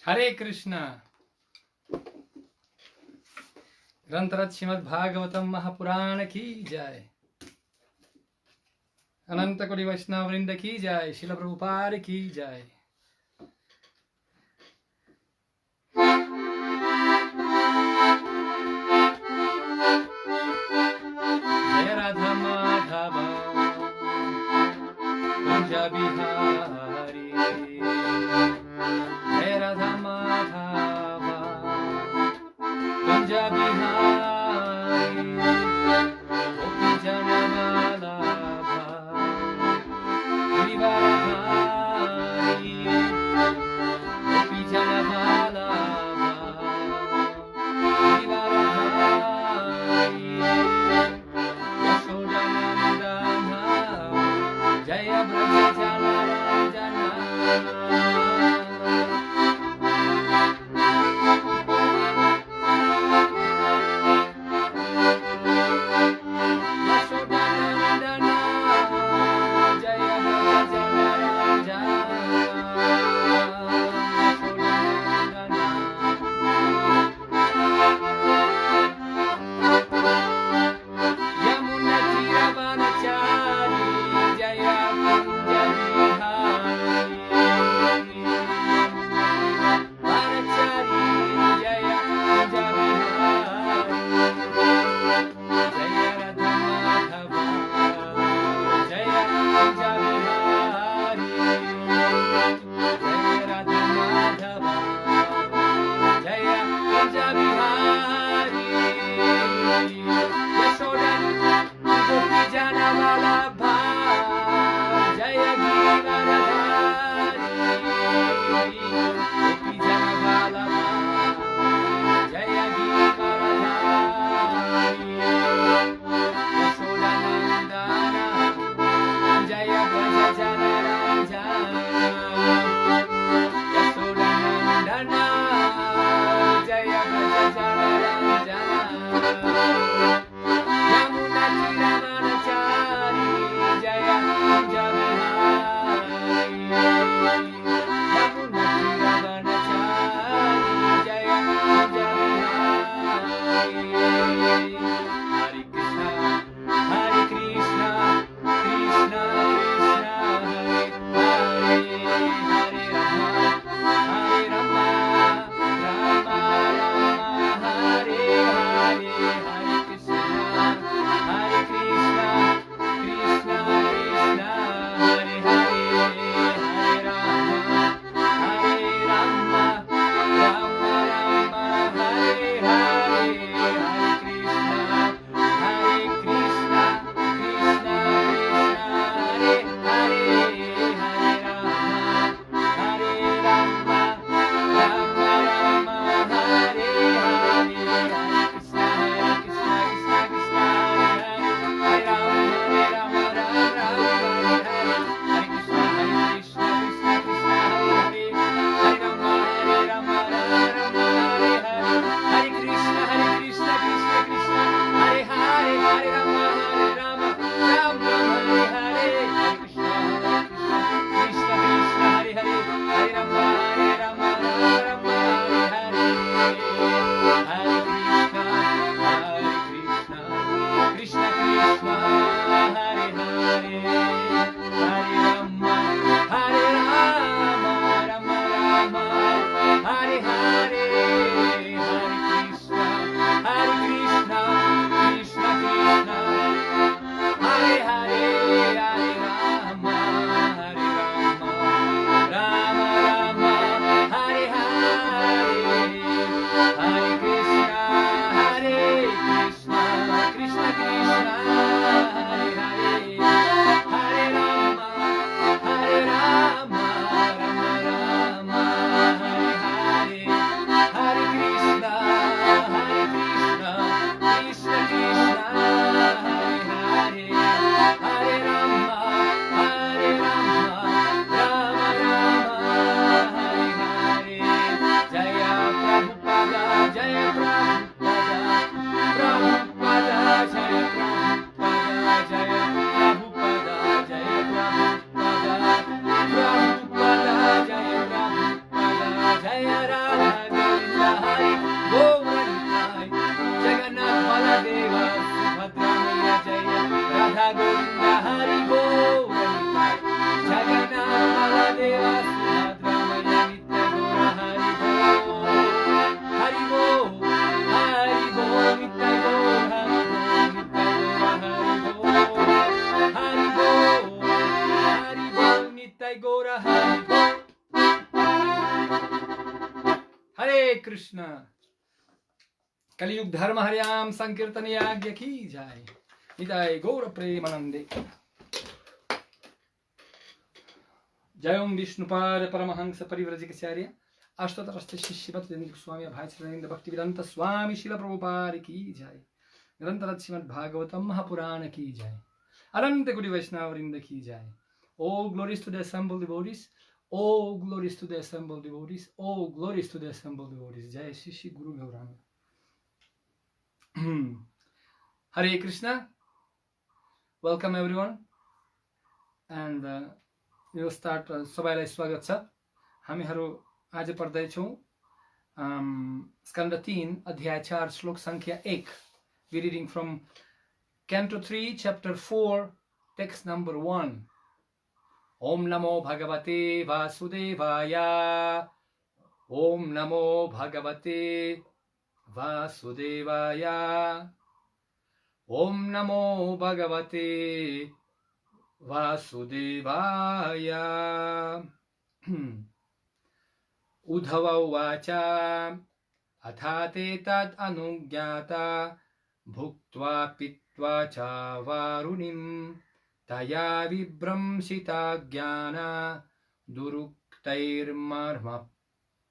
हरे कृष्ण। ग्रंथरज श्रीमद् भागवतम महापुराण की जय। अनंत कोटि वैष्णव वृंद की जय। शिल प्रभुपाद की जय। जय राधा माधव कुंज बिहारी। जय राधा माधव कुंज बिहारी। गोपी जन वल्लभ गिरिवरधारी। गोपी जन वल्लभ गिरिवरधारी। यशोदनंदन जय ब्रज जनार्दन। वसुदेवा सुभद्रा मैया नित्य गौर हरि बोल हरि बोल नित्य गौर हरि बोल हरि बोल नित्य गौर हरि बोल। हरे कृष्ण। कलियुग धर्म हरियाम संकीर्तन यज्ञ की जाय। निताय गौर प्रेमानंदे। जय ओम विष्णुपाद परमहंस परिव्रजकाचार्य अष्टोत्तर शिष्यपत स्वामी भाईचरण भक्ति वेदांत स्वामी शिल प्रभुपाद की जय। निरंतर श्रीमद् भागवतम महापुराण की जय। अनंत गुरु वैष्णव वृंद की जय। All glories to the assembled devotees. All glories to the assembled devotees. All glories to the assembled devotees. Jai Shri Shri Guru Gauranga. Hare Krishna. Welcome everyone. And we will start. सबैलाई स्वागत छ। हामीहरू आज पढ्दै छौं स्कन्द 3 अध्याय 4 श्लोक संख्या 1. We reading from Canto 3 chapter 4 text number 1. Om Namo Bhagavate Vasudevaya. Om Namo Bhagavate Vasudevaya. Om Namo Bhagavate Vasudevaya. Udhava uvacha athate tad anugyata bhuktva pitva cha varunim taya vibramsita jnana duruktairmarma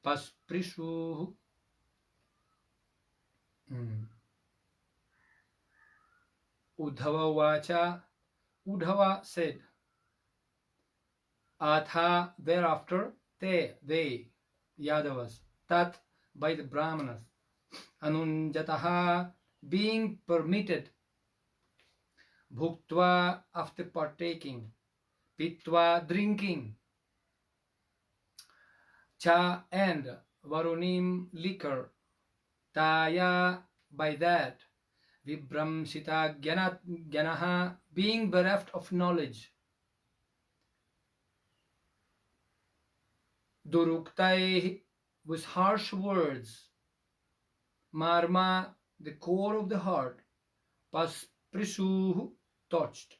pasprishu. Udhava uvacha. Udhava said, Atha thereafter, they, Yadavas, Tat by the Brahmanas, Anunjataha being permitted, Bhuktva after partaking, Pitva drinking, Cha and Varunim liquor, Taya by that, Vibramsita Gyanaha being bereft of knowledge, Duruktai with harsh words, Marma the core of the heart, Pasprishu touched.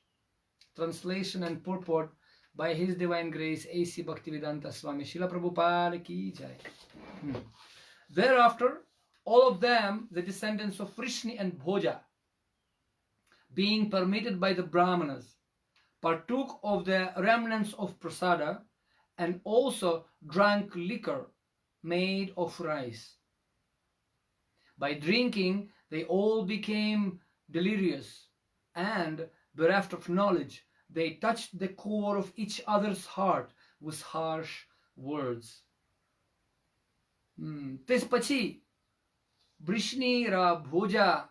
Translation and purport by His Divine Grace A.C. Bhaktivedanta Swami Srila Prabhupada ki jai. Thereafter, all of them, the descendants of Vrishni and Bhoja, being permitted by the Brahmanas, partook of the remnants of prasada and also drank liquor made of rice. By drinking, they all became delirious and, bereft of knowledge, they touched the core of each other's heart with harsh words. त्यसपछि वृष्णि र भोजा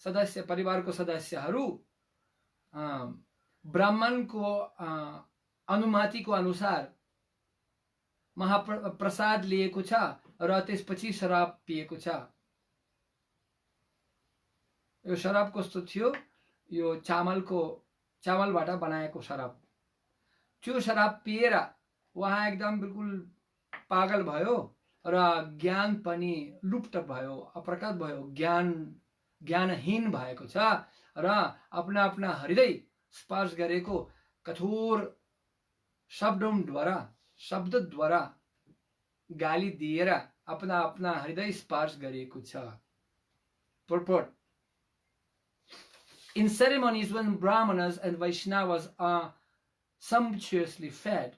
सदस्य परिवारको सदस्यहरू ब्राह्मणको अनुमतिको अनुसार महाप्रसाद लिएको छ र त्यसपछि शराब पिएको छ। यो शराब कस्तो थियो? यो चामलबाट बनाएको शराब। त्यो शराब पिएर वहाँ एकदम बिल्कुल पागल भयो र ज्ञान पनि लुप्त भयो, अप्रकट भयो, ज्ञानहीन भएको छ र अपना अपना हृदय स्पर्श गरेको कठोर शब्दद्वारा गाली दिएर अपना अपना हृदय स्पर्श गरेको छ। Purport. In ceremonies when Brahmanas and Vaishnavas are sumptuously fed,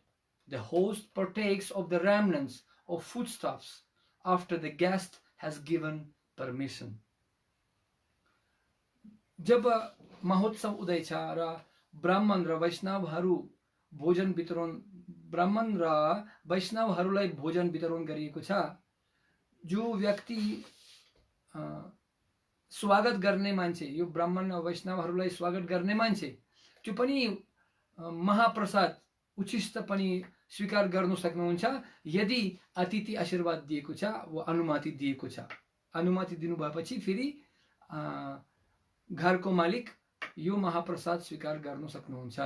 the host partakes of the remnants of foodstuffs after the guest has given permission. जब महोत्सव उदैछ र ब्राह्मण र वैष्णवहरूलाई भोजन वितरण गरिएको छ, जो व्यक्ति स्वागत गर्ने मान्छे, यो ब्राह्मण र वैष्णवहरूलाई स्वागत गर्ने मान्छे, त्यो पनि महाप्रसाद उचिष्ट पनि स्वीकार गर्न सक्नुहुन्छ यदि अतिथि आशीर्वाद दिएको छ वा अनुमति दिएको छ। अनुमति दिनु भएपछि फेरि घरको मालिक यो महाप्रसाद स्वीकार गर्न सक्नुहुन्छ।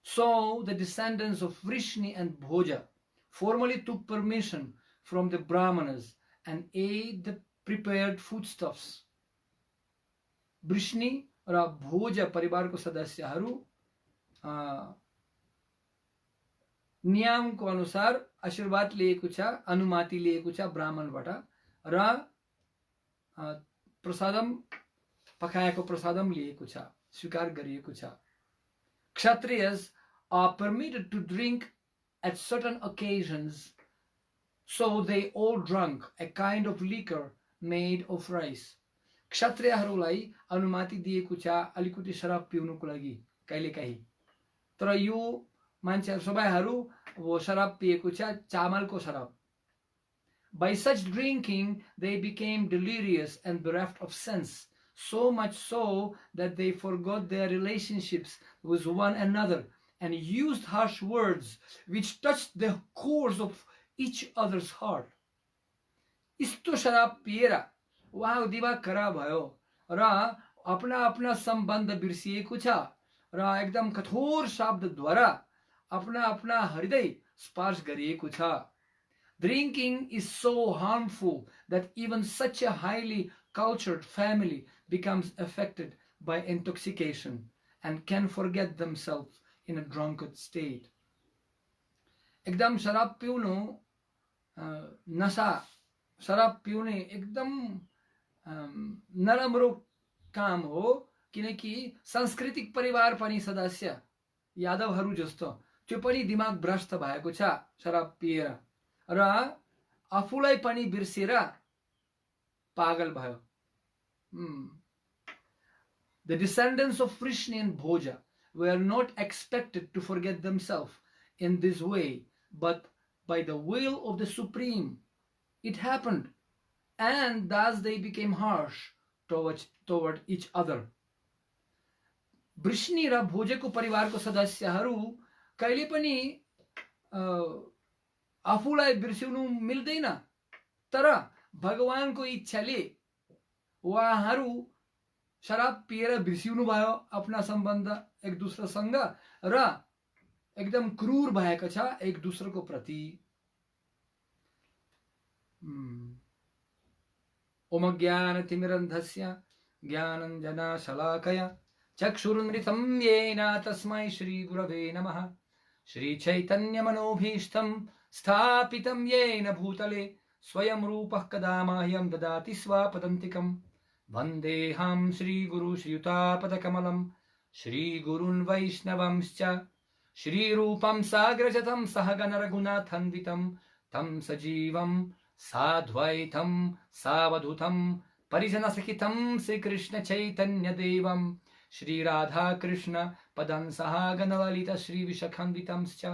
So So the descendants of Vrishni and Bhoja formally took permission from the Brahmanas and ate the prepared foodstuffs. Vrishni र भोज परिवारको सदस्यहरू नियमको अनुसार आशीर्वाद लिएको छ, अनुमति लिएको छ ब्राह्मणबाट र प्रसादम पकाएको प्रसादम लिएको छ, स्वीकार गरिएको छ. Kshatriyas are permitted to drink at certain occasions, so they all drank a kind of liquor made of rice. क्षत्रियहरूलाई अनुमति दिएको छ अलिकति शराब पिउनुको लागि कहिलेकाहीँ, तर यो मान्छेहरू सबैहरू वो शराब पिएको छ, चामलको शराब. By such drinking they became delirious and bereft of sense, so much so that they forgot their relationships with one another and used harsh words which touched the cores of each other's heart. इस्तो शराब पिएर उहाँको दिमाग खराब भयो र अपना अपना सम्बन्ध बिर्सिएको छ र एकदम कठोर शब्दद्वारा अपना अपना हृदय स्पर्श गरिएको छ. Drinking is so harmful that even such a highly cultured family becomes affected by intoxication and can forget themselves in a drunkard state. एकदम शराब पिउनु नशा, शराब पिउने एकदम नराम्रो काम हो, किनकि सांस्कृतिक परिवार पनि सदस्य यादवहरू जस्तो त्यो पनि दिमाग भ्रष्ट भएको छ शराब पिएर र आफूलाई पनि बिर्सेर पागल भयो. The descendants of Vrishni and Bhoja were not expected to forget themselves in this way, but by the will of the Supreme it happened, and thus they became harsh toward each other. Vrishni र भोजेको परिवारको सदस्यहरू कहिले पनि आफूलाई बिर्सिनु मिल्दैन, तर भगवानको इच्छाले उहाँहरू शराब पिएर बिर्सिनु भयो आफ्ना सम्बन्ध एक दुसरासँग र एकदम क्रूर भएको छ एक दुसराको प्रति. ओम ज्ञानतिमिरन्धस्य ज्ञानञ्जनशलाकया चक्षुरुन्मिलितं येन तस्मै श्रीगुरवे नमः. श्रीचैतन्यमनोभीष्टं स्थापितं येन भूतले स्वयं रूपः कदा मह्यं ददाति स्वापदन्तिकं. वन्देऽहं श्रीगुरु श्रीयुतापदकमलं श्रीगुरून् वैष्णवंश्च श्रीरूपं साग्रजतं सहगण रघुनाथान्वितं तं सजीवं साद्वैतं सावधूतं परिजनसहितं श्रीकृष्ण चैतन्यदेवं श्रीराधाकृष्ण पदं सहगण ललिता श्रीविशाखान्वितंश्च.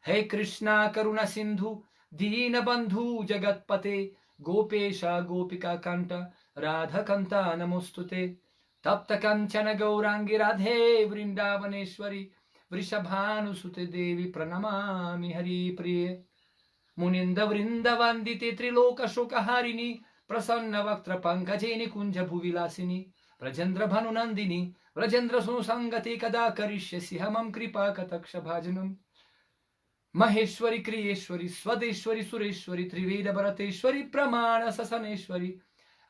हे कृष्णा करुणा सिन्धु दीनबन्धु जगत्पते गोपेश गोपिका कान्त राधाकान्त नमोस्तुते. तप्त कंचन गौरांगी राधे वृंदावनेश्वरी वृषभानुसुते देवी प्रणमामि हरिप्रिये. मुनिंद वृंदवंदिते त्रिलोक शोकहारिणी प्रसन्न वक्त्र पंकजे निकुंज भुविलासिनी. ब्रजेन्द्र भानुनंदिनी ब्रजेन्द्र सुसंगति कदा करिष्यसि हमं कृपा कटाक्ष भाजनम्. महेश्वरी क्रियेश्वरी स्वदेश्वरी सुरेश्वरी त्रिवेद भरतेश्वरी प्रमाण ससनेश्वरी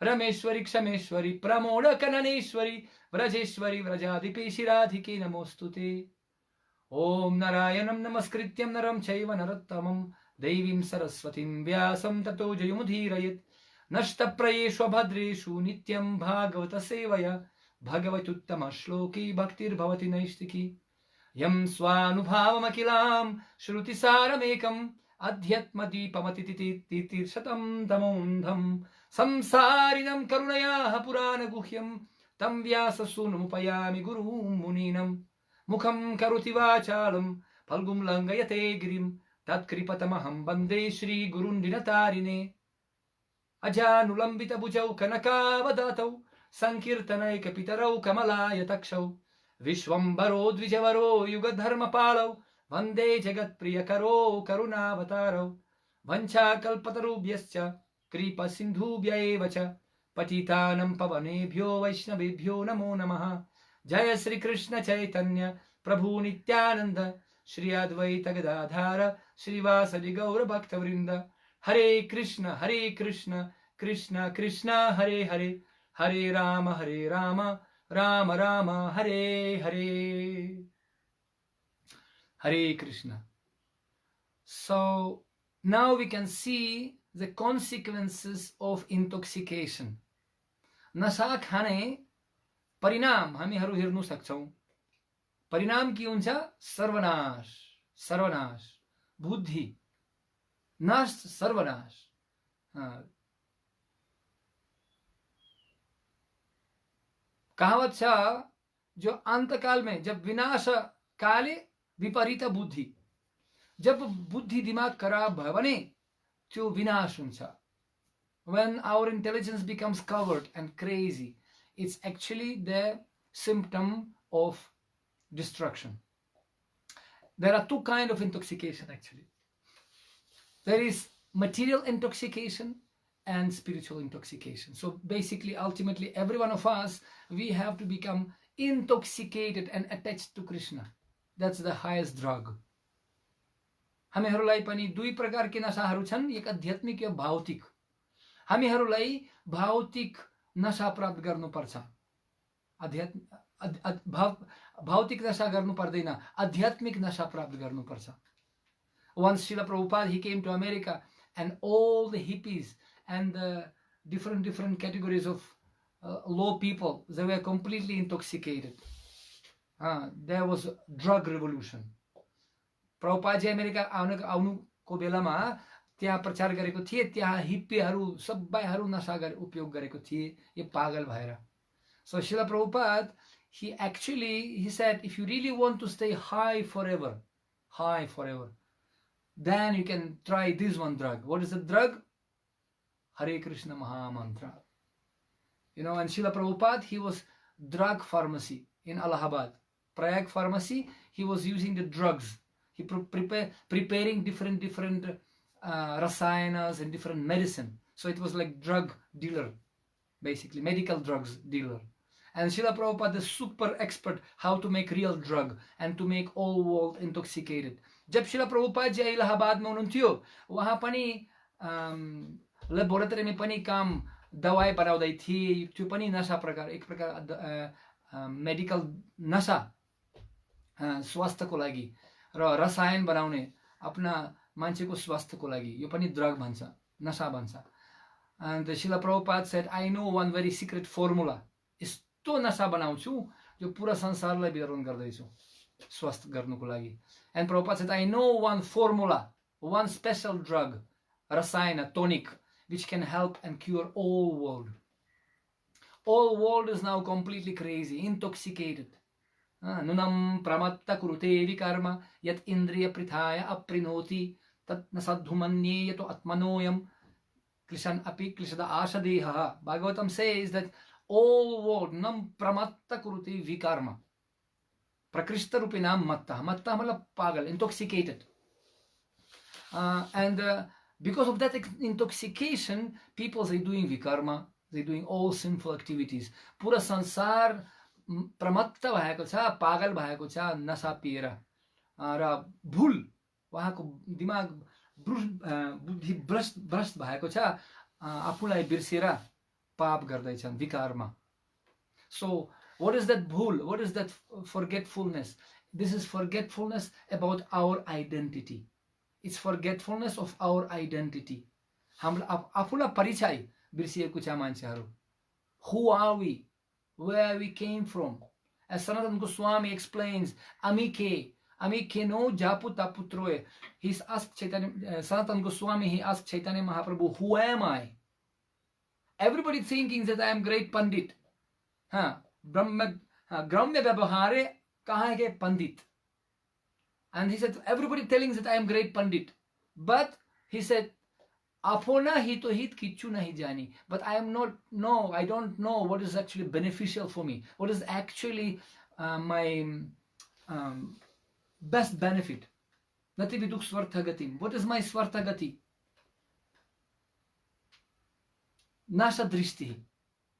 रमेश्वरी क्षमेश्वरी प्रमोद कननेश्वरी व्रजेश्वरी व्रजाधिपेशि राधिके नमोस्तुते. ओम नारायणं नमस्कृत्यं नरं चैव नरोत्तमं देवीं सरस्वतीं व्यासं ततो जयमुदीरयेत्. नष्टप्रायेषु भद्रेषु नित्यं भागवत सेवया भगवत्युत्तम श्लोके भक्तिर्भवति नैष्टिकी. यं स्वानुभावमखिलां श्रुतिसारमेकम् अध्यात्मदीपमतितीर्षतं तमोन्धं संसारिणं करुणयाः पुराणगुह्यं तं व्याससूनुमुपयामि गुरुं मुनीनं. मुखं करोति वाचालं फल्गुं लङ्घयते गिरिं तत्कृपतमहं वन्दे श्रीगुरुं दिनतारिणे. अजानुलम्बितभुजौ कनकावदातौ संकीर्तनैकपितरौ कमलायतक्षौ विश्वम्भरो द्विजवरो युगधर्मपालौ वन्दे जगत्प्रियकरो करुणावतारौ. वञ्चाकल्पतरुभ्यश्च कृपासिन्धुभ्य एव च पतितानं पावनेभ्यो वैष्णवेभ्यो नमो नमः. जय Shri Krishna Chaitanya Prabhu Nityananda, Shri Advaita Gadadhara, Srivasadi Gaura Bhaktavrinda, Hare Krishna, Krishna Krishna, Hare Hare, Hare Rama, Rama Rama, Hare Hare. Hare Krishna. So now we can see the consequences of intoxication. नशा खाने परिणाम हामीहरू हेर्नु सक्छौं. परिणाम के हुन्छ? सर्वनाश, सर्वनाश, बुद्धि नाश, सर्वनाश. कहावत छ, जो अंतकाल में जब विनाश काले विपरीत बुद्धि, जब बुद्धि दिमाग खराब भयो भने त्यो विनाश हुन्छ. When our intelligence becomes covered and crazy, it's actually the symptom of destruction. There are two kinds of intoxication actually. There is material intoxication and spiritual intoxication. So basically, ultimately, every one of us, we have to become intoxicated and attached to Krishna. That's the highest drug. हामीहरूलाई पनि दुई प्रकारका नशाहरू छन्, एक आध्यात्मिक र भौतिक. हामीहरूलाई भौतिक नशा प्राप्त गर्नुपर्छ. भौतिक नशा गर्नु पर्दैन, आध्यात्मिक नशा प्राप्त गर्नुपर्छ. Once Srila Prabhupada, he came to America, and all the hippies and the different categories of low people, they were completely intoxicated. There was a drug revolution. Prabhupada ji America आउनुको बेलामा त्यहाँ प्रचार गरेको थिए, त्यहाँ हिप्पीहरू सबैहरू नशा उपयोग गरेको थिए, यो पागल भएर. So Srila Prabhupada, he said, if you really want to stay high forever, then you can try this one drug. What is the drug? Hare Krishna Maha Mantra. You know, and Srila Prabhupada, he was drug pharmacy in Allahabad. Prayag pharmacy, he was using the drugs. He preparing different rasayanas and different medicine. So it was like drug dealer, basically, medical drugs dealer. And Srila Prabhupada is super expert how to make real drug and to make all world intoxicated. जब श्रील प्रभुपाद जी इलाहाबाद में हुनुहुन्थ्यो, वहाँ पनि laboratory में पनि काम दवाई बनाउँदै थिए. त्यो पनि नशा प्रकार, एक प्रकार मेडिकल नशा स्वास्थ्यको लागि र रसायन बनाउने आफ्ना मान्छेको स्वास्थ्यको लागि, यो पनि ड्रग भन्छ, नशा भन्छ. And Srila Prabhupada said, I know one very secret formula. यस्तो नशा बनाउँछु जो पूरा संसारलाई वितरण गर्दैछु स्वस्थ गर्नुको लागि. And Prabhupada said, I know one formula, one special drug, rasayana, tonic, which can help and cure all world. All world is now completely crazy, intoxicated. Nunam pramatta kurute vikarma yat indriya prithaya aprinoti tat nasadhumanye yato atmanoyam krishan api klishada ashadeha. Bhagavatam says that all world nam pramatta kurute vikarma. Prakrishta rupinam matta. Matta mala pagal, intoxicated. And because of that intoxication, people, they doing vikarma, they doing all sinful activities. Pura sansar प्रमत्त भएको छ, पागल भएको छ नशा पिएर, र भूल उहाँको दिमाग बुद्धि भ्रष्ट भएको छ, आफूलाई बिर्सेर पाप गर्दैछन् विकारमा. So what is that bhul? What is that forgetfulness? This is forgetfulness about our identity. It's forgetfulness of our identity. हाम्रो आफूलाई परिचय बिर्सिएको छ मान्छेहरू. Who are we? Where we came from? As Sanatana Goswami explains, Amike no Japuta Putroe. He's asked Sanatana Goswami, he asked Chaitanya Mahaprabhu, who am I? Everybody thinking that I am great Pandit. Gramya Vyabhare kaha ke Pandit. And he said, everybody telling that I am great Pandit. But he said, Apona hito hit kichu nahi jani. But I am not, no, I don't know what is actually beneficial for me. What is actually my best benefit. Nati viduk swarthagatim. What is my swarthagati? Nasha drishti.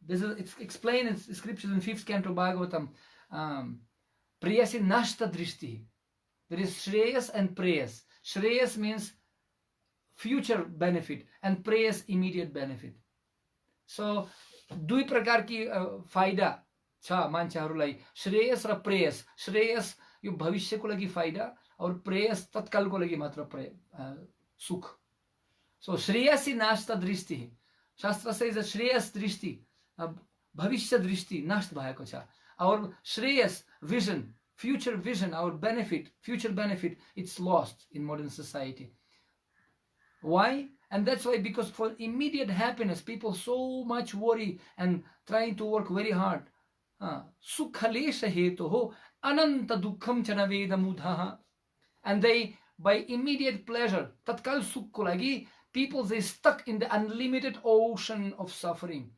This is, it's explained in scriptures in 5th canto Bhagavatam. Preyasi nashta drishti. There is Shreyas and Preyas. Shreyas means future benefit and Preyas immediate benefit. So दुई प्रकार की फाइदा छ मान्छेहरूलाई, श्रेयस र प्रेयस. श्रेयस यो भविष्यको लागि फाइदा और प्रेयस तत्कालको लागि मात्र सुख. सो श्रेयसी नाश दृष्टि. शास्त्र से श्रेयस दृष्टि, भविष्य दृष्टि नष्ट भएको छ. और Shreyas vision, future vision, our benefit, future benefit, it's lost in modern society. Why? And that's why, because for immediate happiness, people so much worry and trying to work very hard. Sukhalesha hetuho ananta dukkham chanaveda mudhaha. And they, by immediate pleasure, tatkal sukko lagi, people, they stuck in the unlimited ocean of suffering.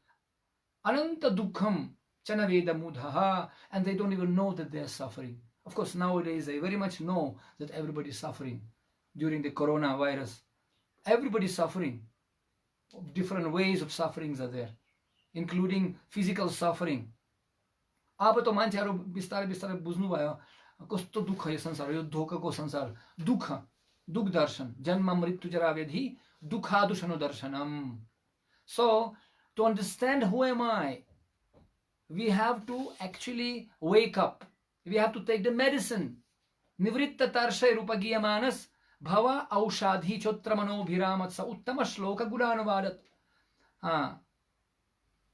Ananta dukkham chanaveda mudhaha. And they don't even know that they are suffering. Of course, nowadays they very much know that everybody is suffering during the coronavirus. Everybody is suffering. Different ways of sufferings are there, including physical suffering. अब तो मान्छेहरु बिस्तारै बिस्तारै बुझ्नु भयो कस्तो दुःख यो संसार, यो धोकाको संसार. दुःख, दुःख दर्शन, जन्म मृत्यु जरा व्याधि दुःखादुषनो दर्शनम. So to understand who am I, we have to actually wake up. We have to take the medicine. Nivritta tarshay rupagiya manas Bhava aushadhi chotra manobhiramat sa uttama shloka gunanuvadat.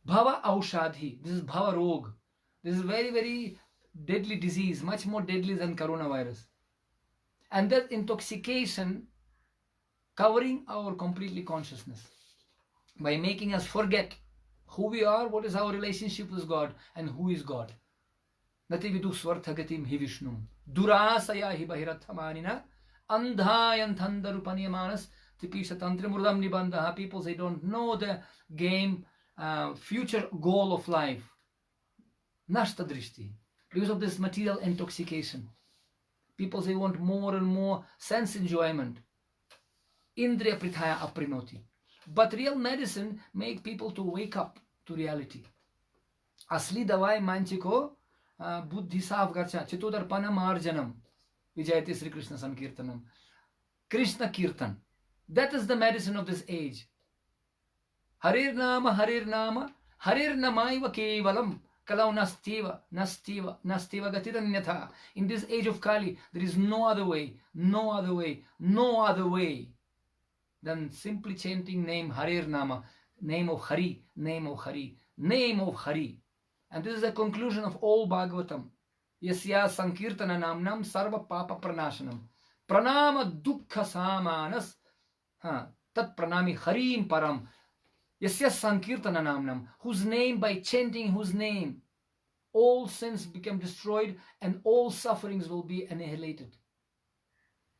Bhava aushadhi. This is bhava rog. This is very, very deadly disease, much more deadly than coronavirus. And that intoxication covering our completely consciousness by making us forget who we are, what is our relationship with God, and who is God. Nati vidu swarthagatim hi vishnum. Durasaya hi bahirathamanina. Andhayantandarupanyamanas Tipisha Tantra Murdam Nibandaha. People, they don't know the game, future goal of life. Nashta Drishti. Because of this material intoxication. People, they want more and more sense enjoyment. Indriya Prithaya Aprinoti. But real medicine make people to wake up to reality. Asli dawai manchi ko buddhi saaf garcha. Chitudarpana marjanam. Vijayati Sri Krishna Sankirtanam. Krishna Kirtan. That is the medicine of this age. Harir Nama, Harir Nama, Harir Namaiva Kevalam, Kalau Nastiva, Nastiva, Nastiva Gatidanyatha. In this age of Kali, there is no other way, no other way, no other way than simply chanting name Harir Nama, name of Hari, name of Hari, name of Hari. And this is the conclusion of all Bhagavatam. Yasya Sankirtana Namnam Sarva Papa Pranashanam. Pranama Dukkha Samanas Tat Pranami Harim Param. Yasya Sankirtana Namnam, whose name, by chanting whose name, all sins become destroyed and all sufferings will be annihilated.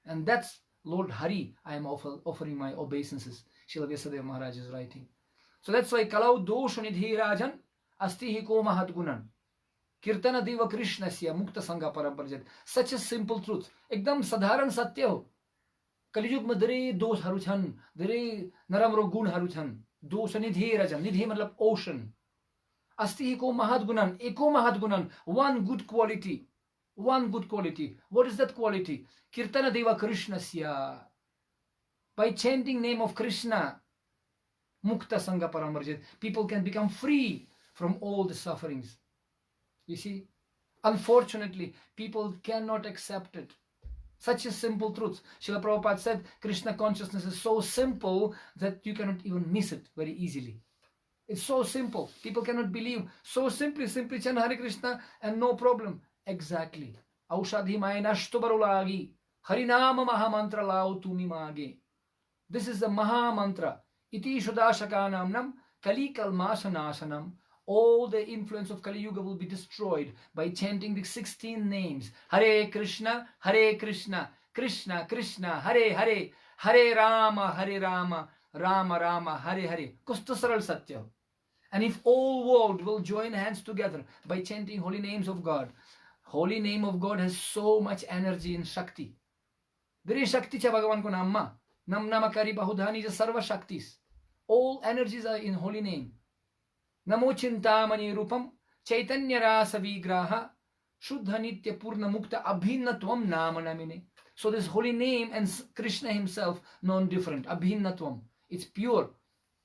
And that's Lord Hari I am offering my obeisances. Srila Vyasadeva Maharaj is writing. So that's why Kalau Dosha Nidhi Rajan Asti Hiko Mahatgunan. Kirtana Deva Krishna Sya Mukta Sangha Paramparjat. Such a simple truth. Ekdam sadharan satya ho. Kalijugma धेरै दोषहरु छन्, धेरै नराम्रो गुणहरु छन्. दोष निधि रजन, निधि मतलब ocean. अस्ति एको महद्गुणन, एको महद्गुणन, one good quality. One good quality. What is that quality? Kirtana Deva Krishna Sya. By chanting name of Krishna, Mukta Sangha Paramparjat, people can become free from all the sufferings. You see, unfortunately, people cannot accept it. Such a simple truth. Srila Prabhupada said Krishna consciousness is so simple that you cannot even miss it very easily. It's so simple. People cannot believe. So simply chant Hare Krishna and no problem. Exactly. Aushadhi mai nashtu barulagi. Harinama mahamantra lao tumi mage. This is the Maha Mantra. Iti Shudashaka Namnam Kali Kalmasha Nashanam. All the influence of Kali Yuga will be destroyed by chanting the 16 names. Hare Krishna, Krishna Krishna, Hare Hare, Hare Rama, Rama Rama, Hare Hare. Kusta saral satya. And if all world will join hands together by chanting holy names of God, holy name of God has so much energy and Shakti. There is Shakti cha Bhagavan ko namma. Nam namakari bahudhani ja sarva Shaktis. All energies are in holy name. Namo Chintamani Rupam Chaitanya Rasa Vigraha Shuddha Nitya Purna Mukta Abhinnatvam Nama Namine. So this holy name and Krishna himself non-different. Abhinnatvam. It's pure.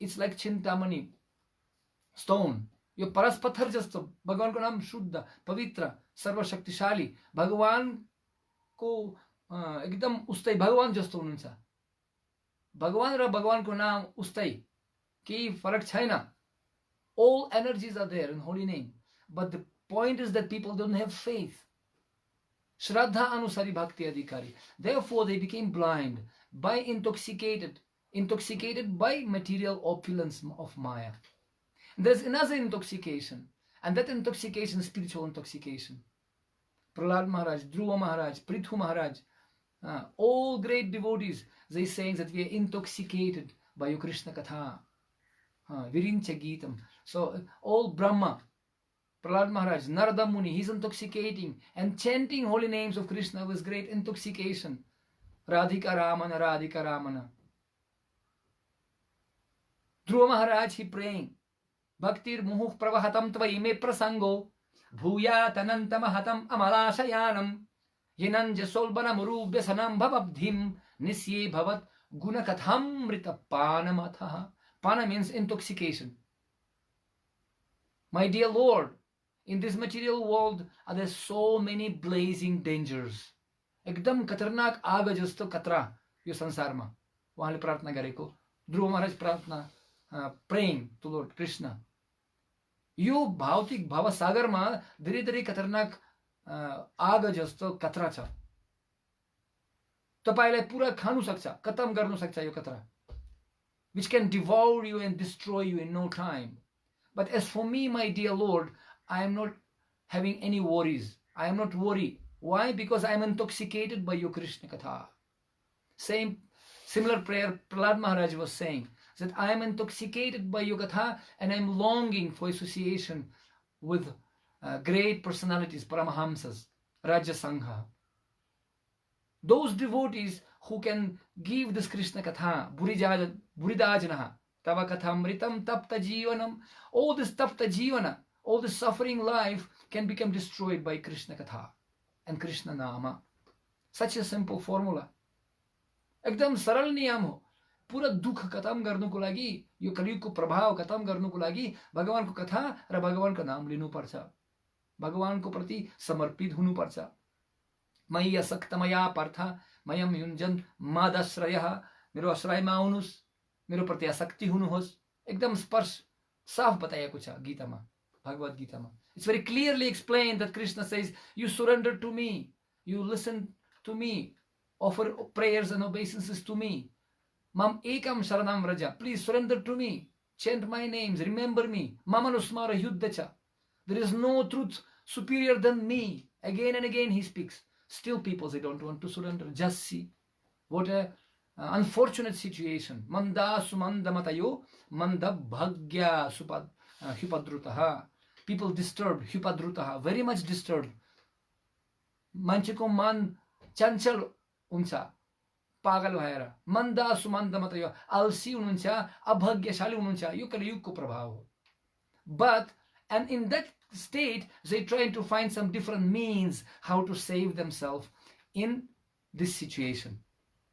It's like Chintamani, stone. यो परस पत्थर जस्तो भगवान को नाम शुद्ध पवित्र सर्वशक्तिशाली भगवान को एकदम उस्तै भगवान जस्तो हुनुहुन्छ भगवान र भगवानको नाम उस्तै केही फरक छैन all energies are there in holy name but the point is that people don't have faith Shraddha Anusari Bhakti Adhikari therefore they became blind by intoxicated by material opulence of Maya. There's another intoxication, and that intoxication is spiritual intoxication. Prahlad Maharaj, Dhruva Maharaj, Prithu Maharaj, all great devotees, they saying that we are intoxicated by your Krishna Katha, Virincha Geetam. So all Brahma, Prahlad Maharaj, Narada Muni, he's intoxicating and chanting holy names of Krishna with great intoxication. Radhika Ramana, Radhika Ramana. Dhruva Maharaj, he praying. Bhaktir muhuh pravahatam tvai me prasango bhuyat anantamahatam amalasayanam yenanja solbana murubhyasanam bhavabdhim nisye bhavat gunakatham ritapanamataha. Pana means intoxication. My dear Lord, in this material world are there so many blazing dangers. एकदम खतरनाक आग जस्तो खतरा यो संसारमा उहाँले प्रार्थना गरेको ध्रुव महाराज प्रार्थना praying to Lord Krishna. यो भौतिक भवसागरमा धेरै धेरै खतरनाक आग जस्तो खतरा छ तपाईलाई पुरा खानु सक्छ खतम गर्नु सक्छ यो खतरा which can devour you and destroy you in no time. But as for me, my dear Lord, I am not having any worries. I am not worried. Why? Because I am intoxicated by your Krishna Katha. Similar prayer Prahlad Maharaj was saying, that I am intoxicated by your Katha and I am longing for association with great personalities, Paramahamsas, Raja Sangha. Those devotees who can give this Krishna Katha, Buridajanaha, Tava Kathamritam Tapta Jivanam, all this Tapta Jivana, all this suffering life can become destroyed by Krishna Katha and Krishna Nama. Such a simple formula. एकदम सरल नियम हो पूरा दुख खत्म गर्नुको लागि यो कलियुगको प्रभाव खत्म गर्नुको लागि भगवानको कथा र भगवानको नाम लिनुपर्छ भगवानको प्रति समर्पित हुनुपर्छ मयि असक्तमया पार्थ मयम युञ्जन मादाश्रयः मेरो आश्रयमा आउनुस् मेरो प्रति आसक्ति हुनुहोस् एकदम स्पर्श साफ बताएको छ गीतामा भगवत गीतामा it's very clearly explained that Krishna says you surrender to me you listen to me offer prayers and obeisances to me mam ekam sharanam vraja please surrender to me chant my names remember me mamanusmara yuddhacha there is no truth superior than me again and again he speaks still people they don't want to surrender just see what a unfortunate situation manda sumandamatayo manda bhagya hupadrutaha people disturbed hupadrutaha very much disturbed mancheko man chanchal हुन्छ पागल भएर मन्दा सुमन्द मत यो आलसी हुनुहुन्छ अभाग्यशाली हुनुहुन्छ यो कलियुगको प्रभाव हो but and in that state they trying to find some different means how to save themselves in this situation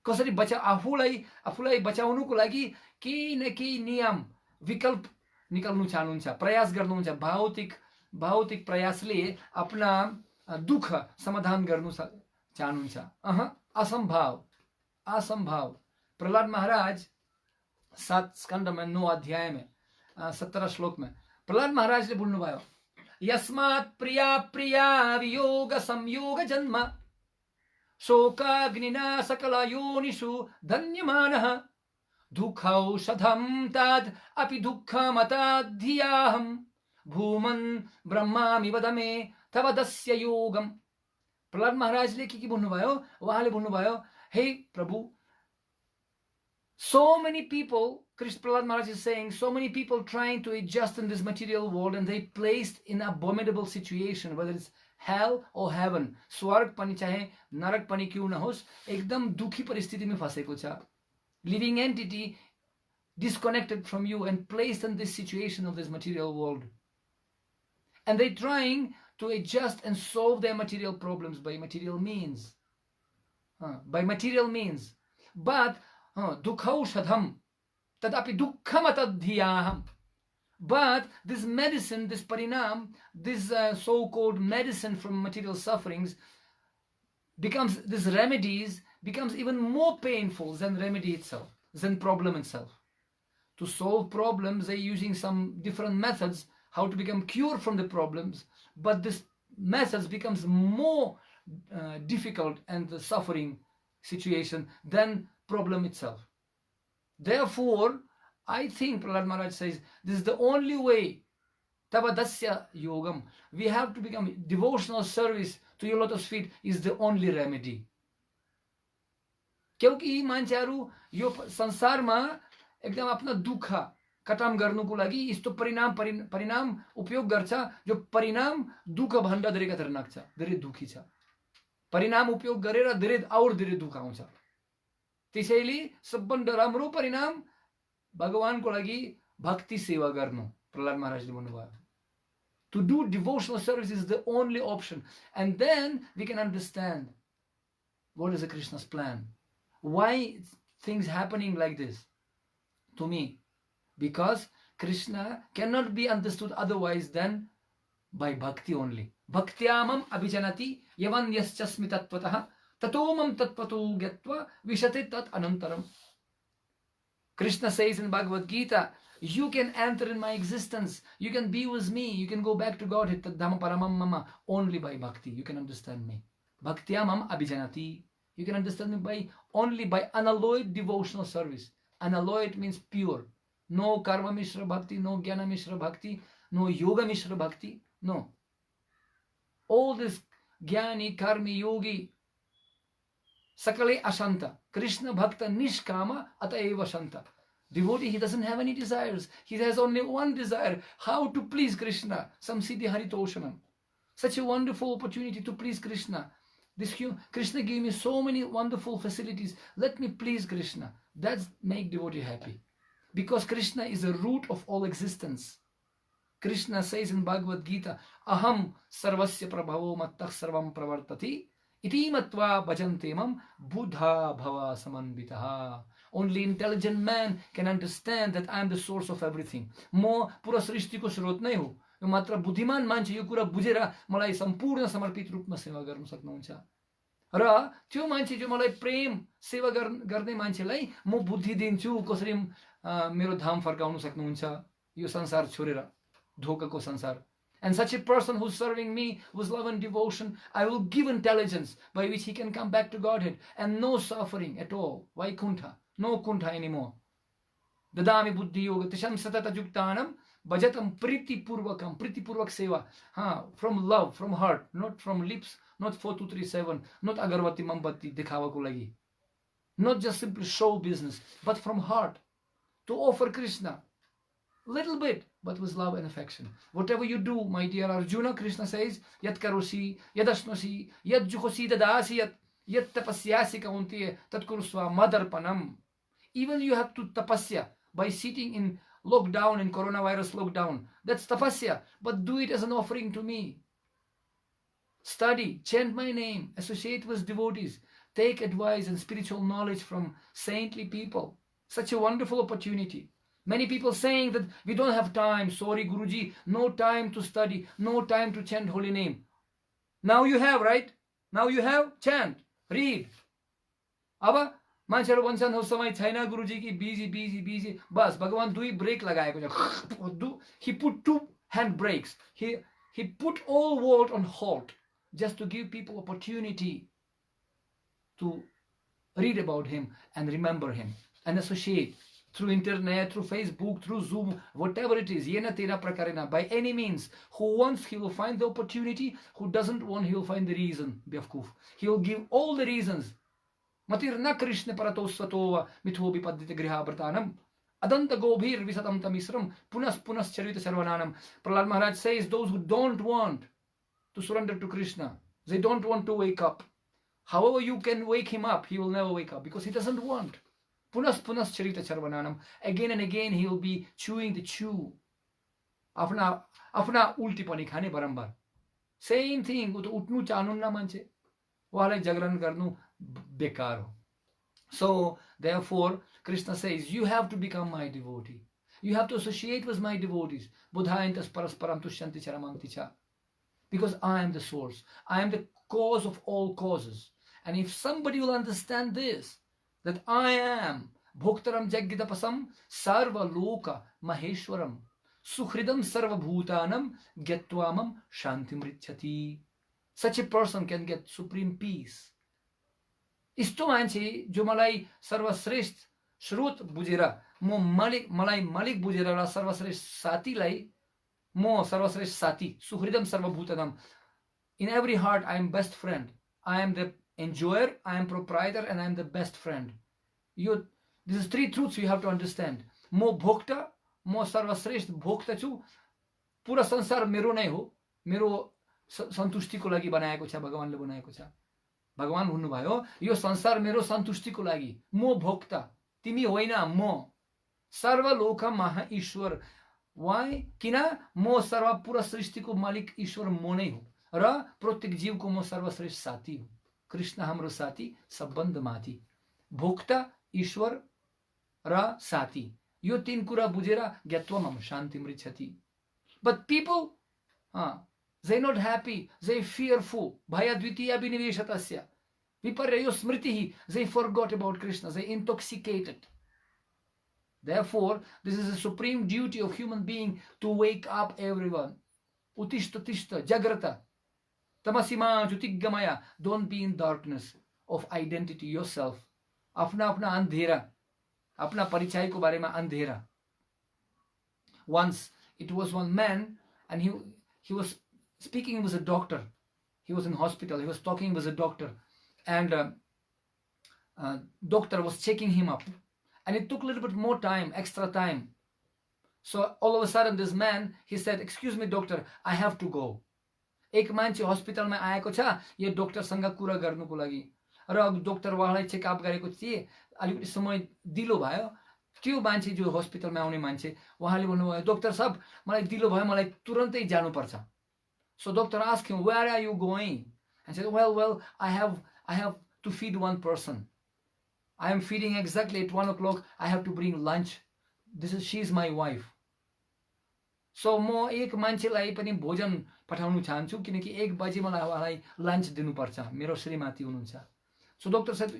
कसरी आफूलाई बचाउनुको लागि केही न केही नियम विकल्प निकाल्नु चाहनुहुन्छ प्रयास गर्नुहुन्छ भौतिक प्रयासले अपना दुख समाधान गर्नु चाहनुहुन्छ असंभव प्रहलाद महाराज 7 स्कंद में 9 अध्याय में 17 श्लोक में प्रहलाद महाराज ने बोल्नु भयो यस्मात् प्रिया वियोग संयोग जन्म शोकाग्निना सकल योनिषु धन्यमानः दुःखौषधं तद् अपि दुःखमताधियाहं भूमन् ब्रह्मामि वद मे तव दस्य योगम् प्रहलाद महाराजले के भन्नुभयो उहाँले भन्नुभयो हे प्रभु so many people Krishna Prahlad Maharaj is saying so many people trying to adjust in this material world and they placed in abominable situation whether it's hell or heaven स्वर्ग पनि चाहे नरक पनि क्यों नहोस् एकदम दुखी परिस्थितिमा फसेको छ living entity disconnected from you and placed in this situation of this material world and they trying to adjust and solve their material problems by material means. By material means. But dukhaushadham tadapi dukkhamatadhyaham. But this medicine, this parinam, this so-called medicine from material sufferings becomes, these remedies becomes even more painful than remedy itself, than problem itself. To solve problems, they're using some different methods how to become cured from the problems, but this methods becomes more difficult and the suffering situation than problem itself. Therefore, I think Prahlad Maharaj says this is the only way. Tavadasya yogam. We have to become devotional service to your lotus feet is the only remedy. क्योंकि मान्छेहरू यो संसारमा एकदम आफ्नो दुःख खतम गर्नुको लागि यस्तो परिणाम उपयोग गर्छ जो परिणाम दुःख भन्दा धेरै खतरनाक छ, धेरै दुखी छ. परिणाम उपयोग गरेर धेरै दुःख आउँछ. त्यसैले सबभन्दा राम्रो परिणाम भगवानको लागि भक्ति सेवा गर्नु. प्रहलाद महाराजले भन्नुभयो. To do devotional service is the only option, and then we can understand what is the Krishna's plan. Why things happening like this to me? Because Krishna cannot be understood otherwise than by bhakti only. Bhaktyamam abhijanati yavan yaschasmi tattvataha tatomam tatvato gyatva vishate tat anantaram. Krishna says in Bhagavad Gita, you can enter in my existence, you can be with me, you can go back to Godhead, Tadhamma Paramam Mama, only by bhakti. You can understand me. Bhaktyamam abhijanati. You can understand me only by unalloyed devotional service. Unalloyed means pure. No karma mishra bhakti, no jnana mishra bhakti, no yoga mishra bhakti. No. All this jnani, karmi, yogi, sakale ashanta. Krishna bhakta nishkama ataeva shanta. Devotee, he doesn't have any desires. He has only one desire, how to please Krishna. Samsiddhi haritoshanam. Such a wonderful opportunity to please Krishna. Krishna gave me so many wonderful facilities. Let me please Krishna. That's make devotee happy. Because Krishna is the root of all existence. Krishna says in Bhagavad Gita, Aham sarvasya prabhavo mattah sarvam pravartati iti matva bhajantemam buddha bhava samanvitaha. Only intelligent man can understand that I am the source of everything. म पूरा सृष्टिको स्रोत नै हो. यो मात्र बुद्धिमान मान्छे यो कुरा बुझेर मलाई सम्पूर्ण समर्पित रूपमा सेवा गर्न सक्नुहुन्छ. र त्यो मान्छे जो मलाई प्रेम सेवा गर्ने मान्छेलाई म बुद्धि दिन्छु कसरी मेरो धाम फर्काउन सक्नुहुन्छ यो संसार छोडेर, धोकाको संसार. And such a person who's serving me with love and devotion, I will give intelligence by which he can come back to Godhead and no suffering at all. Vaikuntha. No kuntha anymore. Dadami buddhi yoga tisham satata yuktanam bhajatam priti purvakam. Priti purvak seva. From love, from heart, not from lips, not 4237, not agarvati mambati dikhawa ko lagi. Not just simply show business, but from heart. To offer Krishna. Little bit, but with love and affection. Whatever you do, my dear Arjuna, Krishna says, Yat karosi, yadashnosi, yat jukhosi dadasi, yat tapasyasi kauntiye, tat kurusva madarpanam. Even you have to tapasya by sitting in lockdown, in coronavirus lockdown. That's tapasya, but do it as an offering to me. Study, chant my name, associate with devotees, take advice and spiritual knowledge from saintly people. Such a wonderful opportunity. Many people saying that we don't have time. Sorry, Guruji, no time to study, no time to chant holy name. Now you have, right? Now you have, chant, read. Aba मान्छेहरु भन्छन् हो समय छैन गुरुजी की busy बस भगवान दुई break लगाएको छ. He put two hand breaks. He put all world on halt just to give people opportunity to read about him and remember him and associate through internet, through Facebook, through Zoom, whatever it is. Yena tera prakarena. By any means, who wants, he will find the opportunity. Who doesn't want, he will find the reason. Bevkuf. He will give all the reasons. Matirna Krishna parato svatova mitho vipaddita griha vartanam adanta gobhir visatam tamisram punas charita sarvananam. Prahlad Maharaj says those who don't want to surrender to Krishna, they don't want to wake up. However you can wake him up, he will never wake up because he doesn't want. Punas charita sarvananam. Again and again he will be chewing the chew. Afna ulti pani khane barambar. Same thing ऊ त उठ्नु चाहनुहुन्न मान्छे, उहाँलाई जागरण गर्नु बेकार हो. So therefore Krishna says, you have to become my devotee, you have to associate with my devotees. Buddhayantas parasparam tushyanti charamanti cha, because I am the source, I am the cause of all causes. And if somebody will understand this, that I am bhoktaram jagyatapasam sarva loka maheshwaram sukhridam sarva bhutanam gyatvamam shantim richati, such a person can get supreme peace. यस्तो मान्छे जो मलाई सर्वश्रेष्ठ स्रोत बुझेर मलाई मालिक बुझेर र सर्वश्रेष्ठ साथीलाई म सर्वश्रेष्ठ साथी सुहृदम सर्वभूतनम, in every heart I am best friend, I am the enjoyer, I am proprietor, and I am the best friend. This is three truths you have to understand. म भोक्ता, म सर्वश्रेष्ठ भोक्ता छु, पूरा संसार मेरो नै हो, मेरो सन्तुष्टिको लागि बनाएको छ, भगवानले बनाएको छ. भगवान भन्नुभयो यो संसार मेरो सन्तुष्टिको लागि, म भोक्ता, तिमी होइन, म सर्वलोक महा ईश्वर. वाइ? किन? म सर्व पूरा सृष्टिको मालिक ईश्वर म नै हो र प्रत्येक जीवको म सर्वश्रेष्ठ साथी हो. कृष्ण हाम्रो साथी सबभन्दा माथि, भोक्ता, ईश्वर र साथी, यो तीन कुरा बुझेर ज्ञात्वम शान्तिम रिच्छति. But people, they not happy, they fearful, bhaya dvitiya binivesatasya viparyayo smritihi, they forgot about Krishna, they intoxicated. Therefore, this is the supreme duty of human being to wake up everyone. Utishta tishta jagrata tamasima jyotigamaya. Don't be in darkness of identity yourself. Apna apna andhera, apna परिचय को बारे में अंधेरा. Once it was one man, and he was speaking with a doctor. He was in hospital, he was talking with a doctor, and doctor was checking him up, and it took a little bit more time, extra time. So all of a sudden this man, he said, excuse me doctor, I have to go. एक मान्छे हस्पिटलमा आएको छ यो डाक्टरसँग कुरा गर्नुको लागि, र doctor उहाँलाई checkup गरेको थिए, अलिकति समय दिलो भयो. त्यो मान्छे जो हस्पिटलमा आउने मान्छे, उहाँले भन्नुभयो डाक्टर साहब मलाई दिलो भयो, मलाई तुरन्तै जानुपर्छ. So doctor asked him, where are you going? And said, well, I have to feed one person. I am feeding exactly at 1 o'clock. I have to bring lunch. She is my wife. So म एक मान्छेलाई पनि भोजन पठाउनु चाहन्छु, किनकि 1 बजे मलाई उहाँलाई लन्च दिनुपर्छ, मेरो श्रीमती हुनुहुन्छ. So doctor said,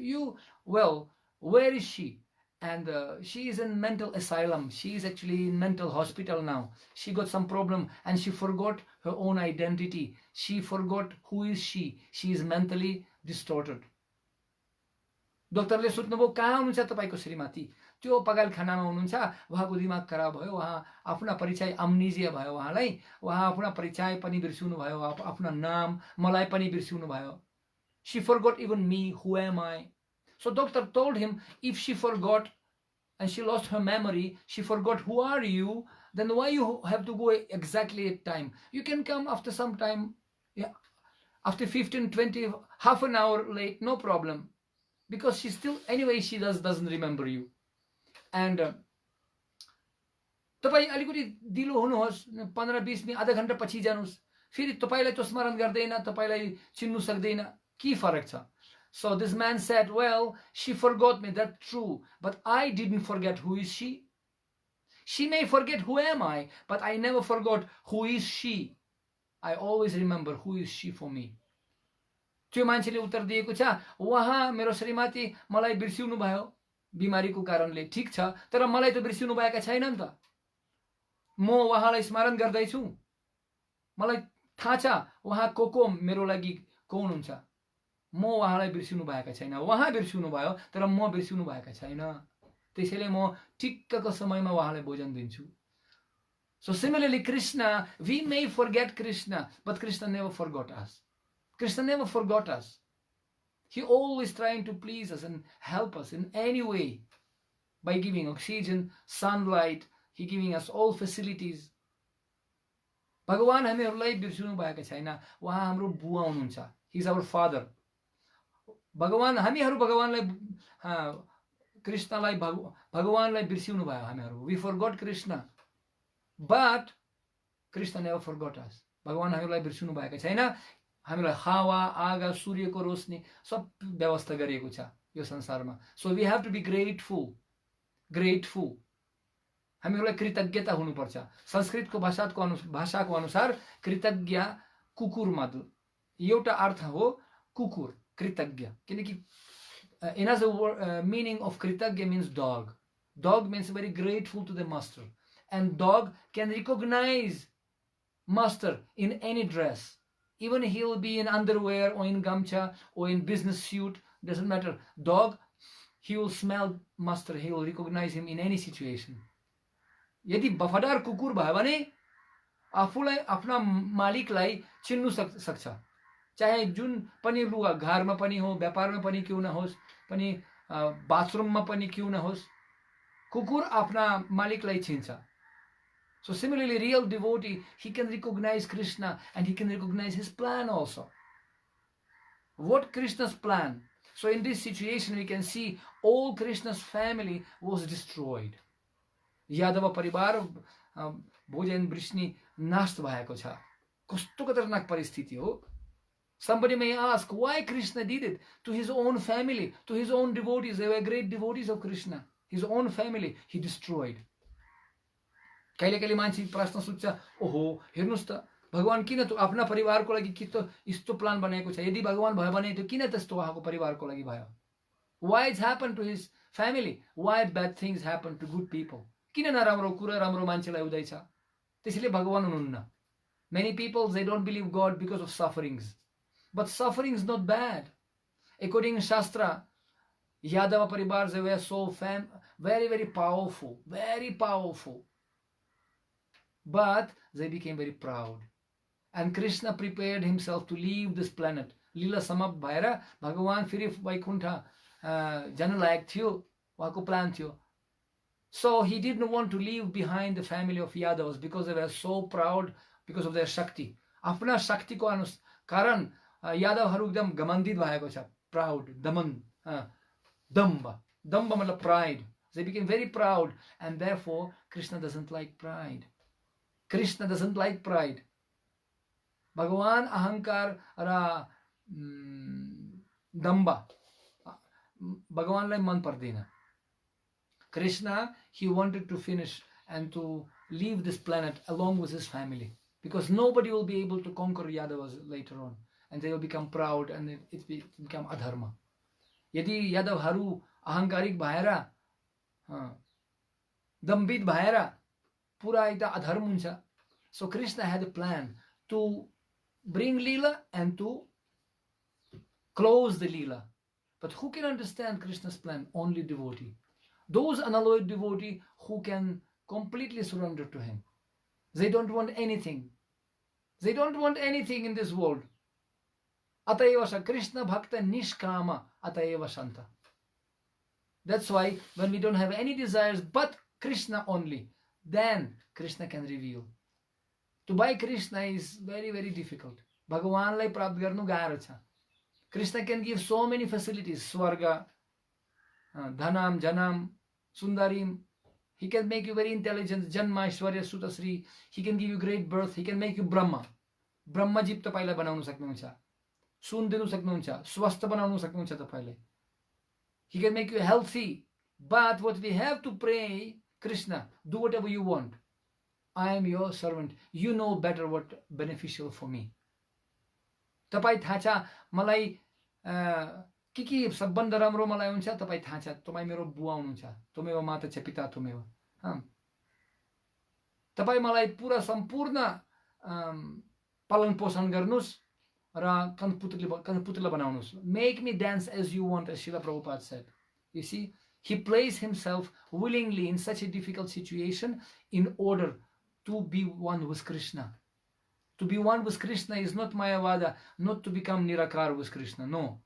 where is she? And she is in mental asylum. She is actually in mental hospital now. She got some problem and she forgot her own identity. She forgot who is she. She is mentally distorted. डाक्टरले सोध्नुभयो कहाँ हुनुहुन्छ तपाईको श्रीमती? त्यो पगालखानामा हुनुहुन्छ, उहाँको दिमाग खराब भयो, उहाँ आफ्ना परिचय अम्नेजिया भयो, उहाँलाई उहाँ आफ्ना परिचय पनि बिर्सिनु भयो, आफ्ना नाम मलाई पनि बिर्सिनु भयो. She forgot even me, who am I? So doctor told him, if she forgot and she lost her memory, she forgot who are you, then why you have to go exactly at time? You can come after some time, after 15, 20, half an hour late, no problem. Because she still, anyway, she doesn't remember you. And तपाईं अलिकति दिलो हुनुहोस्, 15-20 minute आधा घण्टा पछि जानुहोस्, फेरि तपाईलाई त्यो स्मरण गर्दैन, तपाईलाई चिन्नु सक्दैन, के फरक छ? So this man said, well, she forgot me, that's true, but I didn't forget who is she. She may forget who am I, but I never forgot who is she. I always remember who is she for me. त्यो मान्छेले उत्तर दिएको छ, उहाँ मेरो श्रीमती मलाई बिर्सिनु भयो बिमारीको कारणले, ठीक छ, तर मलाई त बिर्सिनु भएका छैन नि त. म उहाँलाई स्मरण गर्दै छु, मलाई थाहा छ उहाँ को मेरो लागि कौन हुन्छ. म उहाँलाई बिर्सिनु भएका छैन, उहाँ बिर्सिनु भयो तर म बिर्सिनु भएका छैन. त्यसैले म ठिक्कको समयमा उहाँलाई भोजन दिन्छु. So similarly Krishna, we may forget Krishna, but Krishna never forgot us. Krishna never forgot us. He always trying to please us and help us in any way by giving oxygen, sunlight. He giving us all facilities. भगवान हामीहरूलाई बिर्सिनु भएका छैन, उहाँ हाम्रो बुवा हुनुहुन्छ. He is our father. भगवान हामीहरू भगवानलाई कृष्णलाई भगवानलाई बिर्सिनु भयो हामीहरू. We forgot Krishna, but Krishna never forgot us. भगवान हामीलाई बिर्सिनु भएको छैन। हामीलाई हावा, आगा, सूर्यको रोशनी सब व्यवस्था गरिएको छ यो संसारमा। So we have to be grateful. हामीहरूलाई कृतज्ञता हुनुपर्छ। संस्कृतको भाषाको अनुसार कृतज्ञ कुकुरमा एउटा अर्थ हो कुकुर, कृतज्ञ। किनकि another meaning of kritagya means dog. Dog means very grateful to the master, and dog can recognize master in any dress. Even he will be in underwear or in gamcha or in business suit, doesn't matter. Dog, he will smell master, he will recognize him in any situation. यदि वफादार कुकुर भयो भने आफूलाई आफ्ना मालिकलाई चिन्नु सक्छ। चाहे जुन पनि लुगा, घरमा पनि हो, व्यापारमा पनि क्यों नहोस्, पनि बाथरूममा पनि क्यों नहोस्, कुकुर आफ्ना मालिकलाई चिन्छ। So similarly, real devotee, he can recognize Krishna and he can recognize his plan also. What Krishna's plan? So in this situation, we can see all Krishna's family was destroyed. Yadava परिवार भोजन वृष्णि नाश भएको छ। कस्तो खतरनाक परिस्थिति हो। Somebody may ask why Krishna did it to his own family, to his own devotees. They were great devotees of Krishna. His own family he destroyed. कहिले कहिले मान्छे प्रश्न सोच्छ, ओहो हेर्नुस् त भगवान किन त आफ्ना परिवारको लागि कि त यस्तो प्लान बनाएको छ। यदि भगवान भयो भने त्यो किन त्यस्तो उहाँको परिवारको लागि भयो? Why it's happened to his family? Why bad things happen to good people? किन नराम्रो कुरा राम्रो मान्छेलाई हुँदैछ? त्यसैले भगवान हुनुहुन्न। Many people, they don't believe God because of sufferings. But suffering is not bad. According to Shastra, Yadava Paribar, they were so very powerful, very powerful. But they became very proud. And Krishna prepared himself to leave this planet. Lila Samap Bhaira, Bhagavan Firi Vaikuntha Janalayak Thyo, Vaku Plan Thyo. So he didn't want to leave behind the family of Yadavas because they were so proud because of their Shakti. Apna Shakti ko karan यादवहरू एकदम घमण्डित भएको छ, proud, damba मतलब pride. They became very proud, and therefore Krishna doesn't like pride. Krishna doesn't like pride. भगवान अहंकार र दम्ब भगवानलाई मन पर्दैन। Krishna, he wanted to finish and to leave this planet along with his family, because nobody will be able to conquer Yadavas later on. And they will become proud and it will become adharma. Yadi Yadavharu ahankarik bhayera, dambit bhayera, pura ita adharma huncha. So Krishna had a plan to bring Leela and to close the Leela. But who can understand Krishna's plan? Only devotee. Those unalloyed devotee who can completely surrender to him. They don't want anything. They don't want anything in this world. Atayeva Krishna Bhakta Nishkama Atayeva Shanta. That's why when we don't have any desires but Krishna only, then Krishna can reveal. To buy Krishna is very difficult. Bhagavanlai prapt garnu garo cha. Krishna can give so many facilities. Swarga, Dhanam, Janam, Sundarim. He can make you very intelligent. Janma, Aishwarya, Sutasri. He can give you great birth. He can make you Brahma. Brahma jip tapaiलाई बनाउन सक्नुहुन्छ, सुन दिनु सक्नुहुन्छ, स्वस्थ बनाउन सक्नुहुन्छ तपाईले. He can make you healthy. But what we have to pray, Krishna, do whatever you want. I am your servant. You know better what beneficial for me. तपाई थाहा छ मलाई के सबभन्दा राम्रो मलाई हुन्छ, तपाई थाहा छ, तपाई मेरो बुवा हुनुहुन्छ, तुमेव माता च पिता तुमेव. तपाई मलाई पूरा सम्पूर्ण पालन पोषण गर्नुस् र कनपुतला बनाउनुस्. Make me dance as you want, as Srila Prabhupada said. You see, he placed himself willingly in such a difficult situation in order to be one with Krishna. To be one with Krishna is not Mayavada, not to become Nirakar with Krishna, no.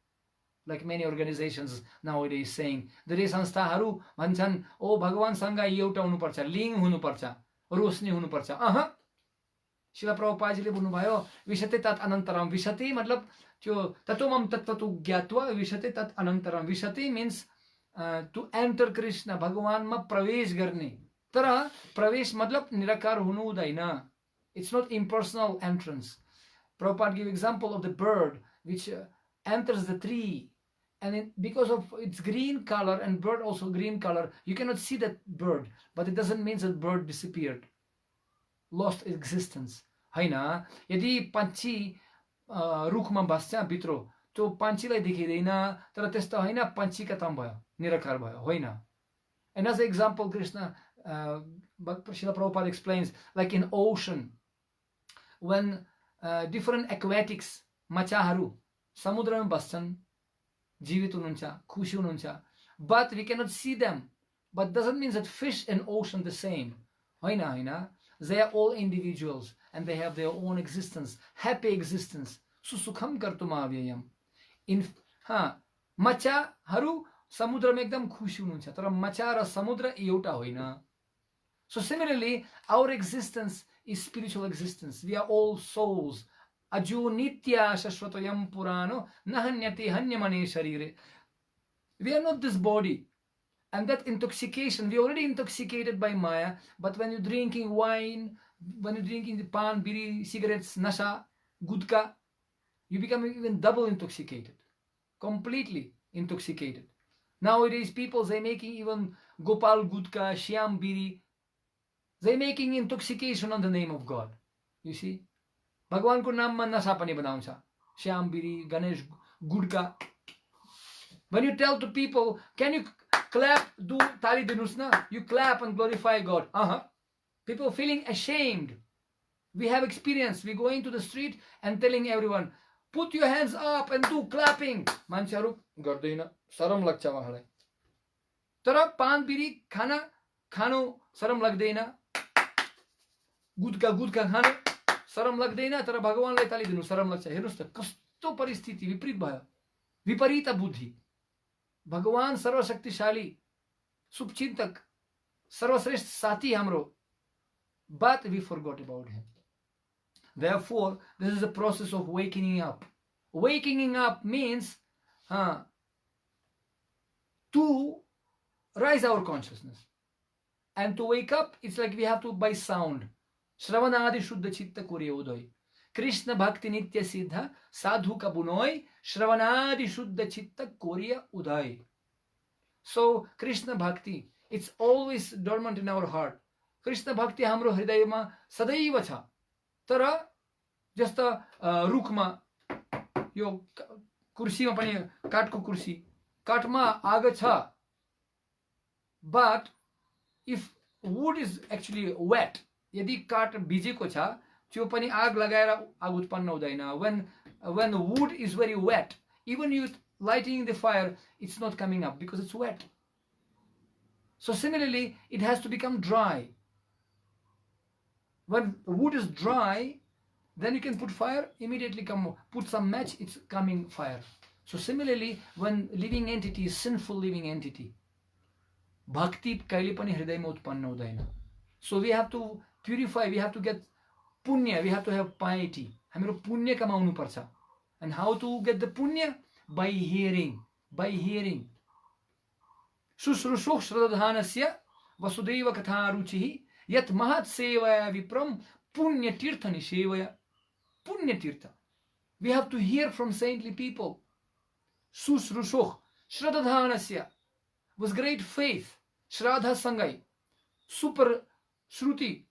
Like many organizations nowadays saying, धेरै संस्थाहरू भन्छन्, ओ भगवानसँग एउटा हुनुपर्छ, लिङ हुनुपर्छ, रोशनी हुनुपर्छ. शिला प्रभुपादजीले भन्नुभयो, विशते तत् अनन्तरम. विशते मतलब त्यो तत्वमम तत्वतु ज्ञात्वा विशते तत् अनन्तरम. विशते means to enter Krishna, भगवानमा प्रवेश गर्ने. तर प्रवेश मतलब निराकार हुनु हुँदैन. It's not impersonal entrance. Prabhupada give example of the bird which enters the tree, and because of its green color, and bird also green color, you cannot see that bird, but it doesn't mean that bird disappeared, lost existence. होइन, यदि पक्षी रुखमा बस्छ भित्र, त्यो पक्षीलाई देखिँदैन, तर त्यस्तो होइन पक्षी खतम भयो, निराकार भयो, होइन. And as an example, Krishna, Srila Prabhupada explains, like in ocean, when different aquatics, machaharu, samudra ma baschan, जीवित हुनुहुन्छ, खुशी हुनुहुन्छ, but we cannot see them. But doesn't mean that fish and ocean the same. होइन, they are all individuals and they have their own existence, happy existence. सुसुखम कर्तुमाव्ययम. In मछाहरू समुद्रमा एकदम खुशी हुनुहुन्छ, तर मछा र समुद्र एउटा होइन. So similarly, our existence is spiritual existence. We are all souls. Ajo nitya shashvatayam purano nahanyati hanyamane sharire. We are not this body. And that intoxication, we are already intoxicated by Maya, but when you're drinking wine, when you're drinking the pan, biri, cigarettes, nasha, gudka, you become even double intoxicated. Completely intoxicated. Nowadays, people, they're making even Gopal Gudka, Shyam Biri, they're making intoxication on the name of God. You see? Bhagwan ko naam ma nasha pani banauncha. Shyam Biri, Ganesh Gudka. When you tell to people, can you clap, do tali dinusna? You clap and glorify God. People feeling ashamed. We have experience. We go into the street and telling everyone, put your hands up and do clapping. Mancharu gardaina. Saram lagcha wahalai. Tara pan biri khano saram lagdaina. Gudka khano saram lagdaina. Tara Bhagavanलाई ताली दिनु saram लाग्छ. हेर्नुस् त कस्तो परिस्थिति विपरीत भयो. विपरीत बुद्धि. भगवान सर्वशक्तिशाली, शुभचिन्तक, सर्वश्रेष्ठ साथी हाम्रो. But we forgot about him. Therefore, this is a process of waking up. Waking up means to rise our consciousness. And to wake up, it's like we have to by sound. Shravanadi Shuddha Chitta Kurya Uday. Krishna Bhakti Nitya Siddha Sadhu Kabunoy Shravanadi Shuddha Chitta Kurya Uday. So, Krishna Bhakti, it's always dormant in our heart. Krishna Bhakti hamro hridayama sadaiva cha. Tara, jasta rukhma, yo kursi ma pani kaatko kursi, kaatma aga cha. But if wood is actually wet, यदि काट भिजेको छ, त्यो पनि आग लगाएर आग उत्पन्न हुँदैन. When the wood is very wet, even you lighting the fire, it's not coming up because it's wet. So similarly, it has to become dry. When wood is dry, then you can put fire, immediately put some match, it's coming fire. So similarly, when living entity is sinful living entity, bhakti kaile pani hridayama utpanna hudaina. So we have to purify, we have to get punya, we have to have piety. Hamiro punya kamaunu parcha. And how to get the punya? By hearing. By hearing. Sushrushuh shradhanasya vasudeva katharuchihi yat mahat sevaya vipram punya tirtha nishevaya. Punya tirtha. We have to hear from saintly people. Sushrushuh shradhanasya was great faith. Shraddha sangai. Super shruti.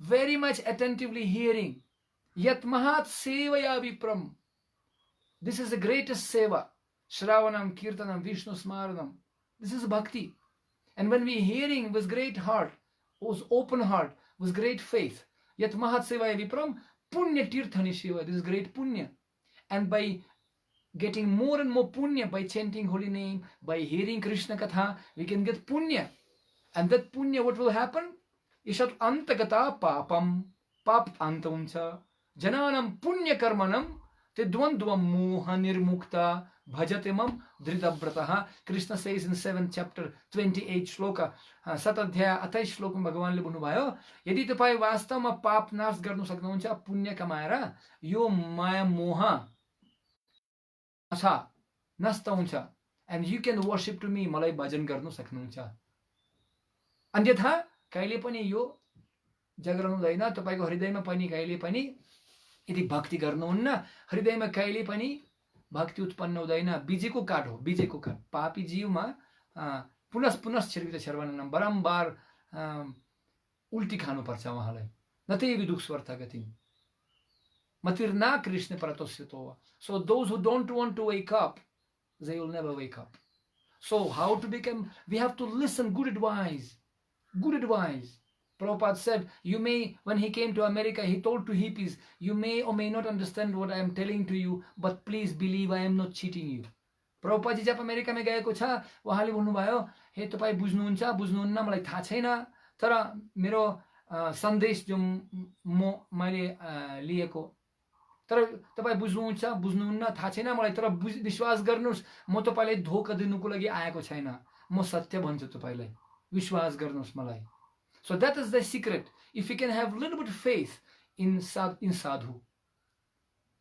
Very much attentively hearing. Yat mahat sevaya vipram. This is the greatest seva. Shravanam, Kirtanam, Vishnu Smaranam. This is bhakti. And when we hearing with great heart, with open heart, with great faith, yat mahat sevaya vipram, punya tirthani shiva. This is great punya. And by getting more and more punya, by chanting holy name, by hearing Krishna Katha, we can get punya. And that punya, what will happen? Ishat antagata papam, pap antauncha, jananam punya karmanam, te dvandvam moha nirmukta, bhajatemam dhritabrataha. Krishna says in 7th chapter, 28 shloka, satadhyaya 28 shloka Bhagavanले भन्नुभयो, यदि तपाई वास्तवमा पाप नाश गर्नु सक्नुहुन्छ पुण्य कमाएर, यो माया मोह अच्छा नष्ट हुन्छ, and you can worship to me, मलाई भजन गर्नु सक्नुहुन्छ. अन्यथा कहिले पनि यो जागरण हुँदैन, तपाईको हृदयमा पनि कहिले पनि यदि भक्ति गर्नुहुन्न, हृदयमा कहिले पनि भक्ति उत्पन्न हुँदैन। बिजेको काठ हो, बिजेको काठ। पापी जीवमा पुनः पुनः छिर्किँदै छेर्वान बारम्बार उल्टी खानुपर्छ उहाँलाई। नते दुख स्वर्थ गतिम Matirna Krishna Paratosyato. So those who don't want to wake up, they will never wake up. So how to become? We have to listen good advice. Good advice. Prabhupada said, you may, when he came to America, he told to hippies, you may or may not understand what I am telling to you, but please believe I am not cheating you. Prabhupada ji जब America में गएको छ, उहाँले भन्नुभयो, हे तपाईं बुझ्नुहुन्छ बुझ्नुहुन्न मलाई थाहा छैन, तर मेरो सन्देश जो मैले लिएको, तर तपाई बुझ्नुहुन्छ बुझ्नुहुन्न थाहा छैन मलाई, तर विश्वास गर्नुस्, म तपाईलाई धोका दिनुको लागि आएको छैन, म सत्य भन्छु तपाईलाई, विश्वास गर्नुस् मलाई. So that is the secret. If you can have little bit faith in sadhu,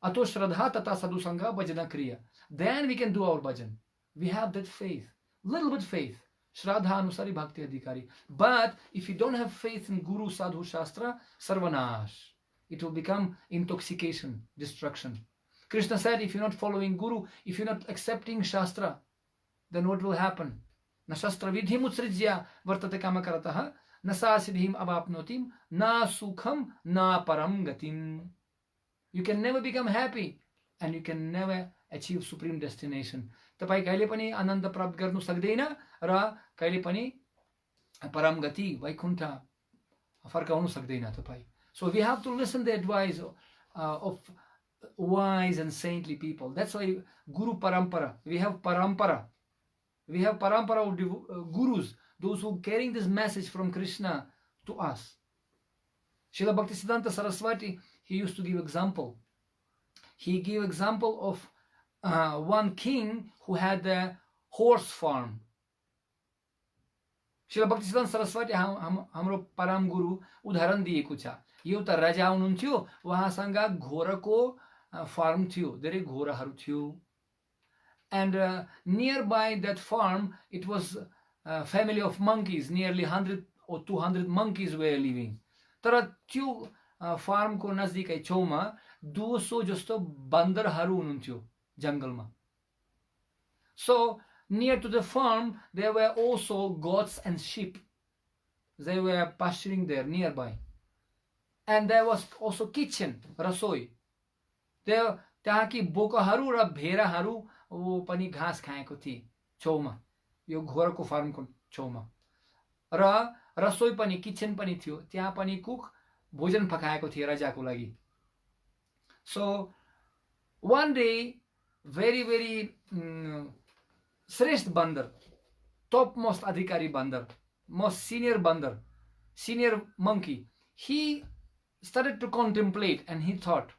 ato shraddha tata sadhu sangha bhajana kriya, then we can do our bhajan. We have that faith, little bit faith, shraddha anusari bhakti adhikari. But if you don't have faith in guru, sadhu, shastra, sarvanash, it will become intoxication, destruction. Krishna said, if you're not following guru, if you're not accepting shastra, then what will happen? Na shastra vidhim utsrijya vartate kamakarataha na sasidhim abapnotim na sukham na param gatim. You can never become happy and you can never achieve supreme destination. Tapai kaile pani ananda prapt garnu sakdaina ra kaile pani param gati vaikuntha farkaunu sakdaina tapai. So we have to listen to the advice of wise and saintly people. That's why Guru Parampara. We have Parampara. We have Parampara of gurus, those who carrying this message from Krishna to us. Srila Bhaktisiddhanta Saraswati, he used to give example. He gave example of one king who had a horse farm. Srila Bhaktisiddhanta Saraswati hamro Param Guru उदाहरण दिएको छ. एउटा राजा हुनुहुन्थ्यो, उहाँसँग घोरको farm थियो, धेरै घोराहरू थियो. And nearby that farm, it was a family of monkeys, nearly 100 or 200 monkeys were living. तर त्यो फार्मको नजिकै छेउमा 200 जस्तो बन्दरहरू हुनुहुन्थ्यो जंगलमा. So near to the farm there were also goats and sheep. They were pasturing there nearby. And there was also kitchen, rasoi. There त्यहाँकी बोकाहरू र भेडाहरू वो पनि घाँस खाएको थिए छेउमा, यो घोरको फार्मको छेउमा. र रसोई पनि, किचन पनि थियो, त्यहाँ पनि कुक भोजन पकाएको थियो राजाको लागि. So one day, very श्रेष्ठ बन्दर, topmost adhikari bandar, most senior bandar, senior monkey, he started to contemplate and he thought,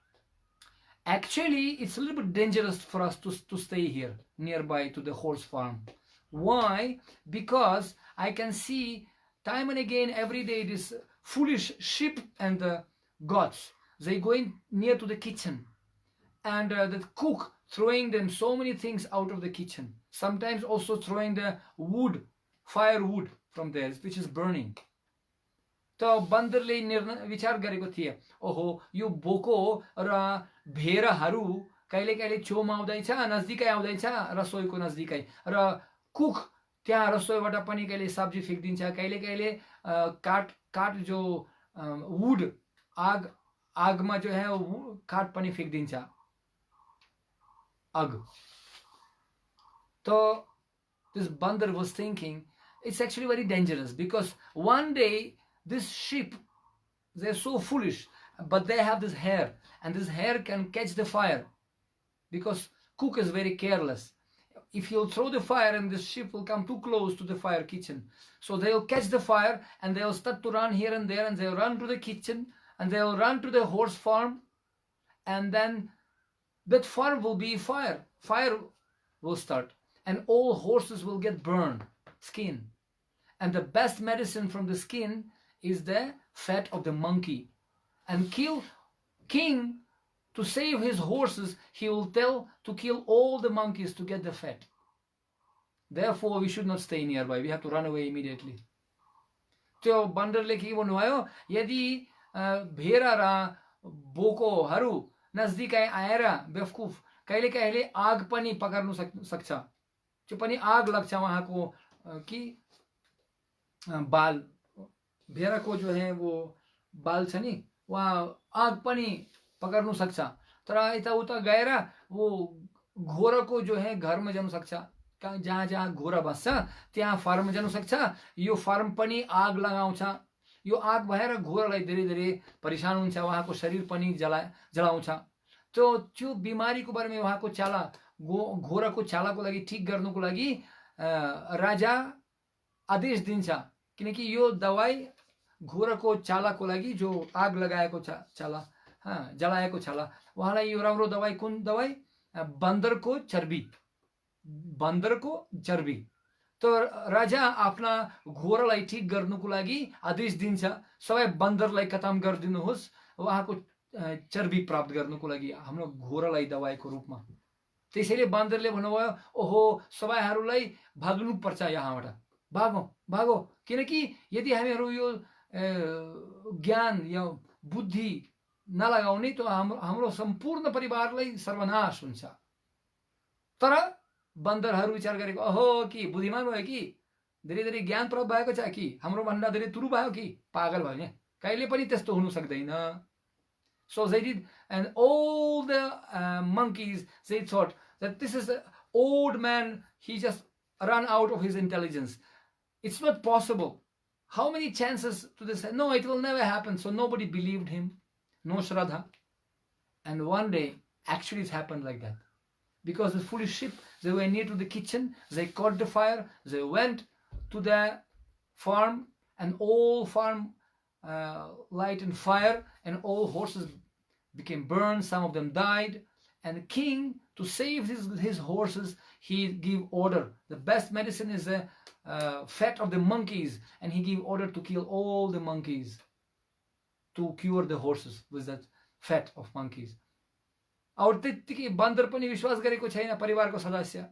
actually it's a little bit dangerous for us to stay here nearby to the horse farm. Why? Because I can see time and again every day this foolish sheep and goats, they going near to the kitchen, and the cook throwing them so many things out of the kitchen, sometimes also throwing the wood, firewood from there, which is burning. तो बन्दरले विचार गरेको थिए, ओहो यो Boko र भेडाहरू कहिले कहिले छेउमा आउँदैछ, नजदिकै आउँदैछ रसोईको नजदिकै, र कुक त्यहाँ रसोईबाट पनि कहिले सब्जी फ्याँकिदिन्छ, कहिले कहिले काट जो वुड आगमा जो है काट पनि फ्याँकिदिन्छ आग. So this bandar was thinking, it's actually very dangerous, because one day this sheep, they're so foolish, but they have this hair, and this hair can catch the fire, because cook is very careless. If he'll throw the fire and this sheep will come too close to the fire kitchen, so they'll catch the fire and they'll start to run here and there, and they'll run to the kitchen and they'll run to the horse farm, and then that farm will be fire will start, and all horses will get burned, skin. And the best medicine from the skin is the fat of the monkey. And king, to save his horses, he will tell to kill all the monkeys to get the fat. Therefore we should not stay nearby, we have to run away immediately. त्यो बन्दरले के भन्नुभयो, यदि भेरा र बोकोहरू नजदिक आएर बेवकुफ कहिले कहिले आग पनि पकड्नु सक्छ, त्यो पनि आग लाग्छ वहाँको कि बाल, भेरा को जो है वो बाल छ नि, वहाँ आग पनि पकड्नु सक्छ। तर यताउता गएर वो घोरको जो है घरमा जानु सक्छ, जहाँ जहाँ घोरा बस्छ त्यहाँ फार्म जानु सक्छ, यो फार्म पनि आग लगाउँछ। यो आग भएर घोरालाई धेरै धेरै परेशान हुन्छ, उहाँको शरीर पनि जलाउँछ। त्यो बिमारीको बारेमा उहाँको चाला, घोराको चालाको लागि ठिक गर्नुको लागि राजा आदेश दिन्छ, किनकि यो दवाई घोराको चालाको लागि, जो आग लगाएको चाला, जलाएको चाला, उहाँलाई यो राम्रो दवाई कुन दवाई? बन्दरको चर्बी, बन्दरको चर्बी। तो राजा आफ्ना घोरालाई ठिक गर्नुको लागि आदेश दिन्छ, सबै बन्दरलाई खतम गरिदिनुहोस् उहाँको चर्बी प्राप्त गर्नुको लागि, हाम्रो घोरालाई दवाईको रूपमा। त्यसैले बन्दरले भन्नुभयो, ओहो सबैहरूलाई भाग्नु पर्छ, यहाँबाट भागौ भागौ, किनकि यदि हामीहरू यो ज्ञान या बुद्धि नलगाउने तो हाम्रो सम्पूर्ण परिवारलाई सर्वनाश हुन्छ। तर बन्दरहरू विचार गरेको, ओहो कि बुद्धिमान भयो कि, धेरै धेरै ज्ञान प्राप्त भएको छ कि, हाम्रो भन्दा धेरै तुरु भयो कि, पागल भयो नि, कहिले पनि त्यस्तो हुनु सक्दैन। So they did, and all the monkeys, they thought that this is an old man, he just ran out of his intelligence. It's not possible. How many chances to this? No, it will never happen. So nobody believed him. No Shraddha. And one day, actually it happened like that. Because the foolish sheep, they were near to the kitchen, they caught the fire, they went to the farm, and all farm light and fire, and all horses became burned, some of them died. And the king, to save his horses, he gave order. The best medicine is the fat of the monkeys, and he gave order to kill all the monkeys to cure the horses with that fat of monkeys. और त्यतिकै बन्दर पनि विश्वास गरेको छैन, परिवारको सदस्य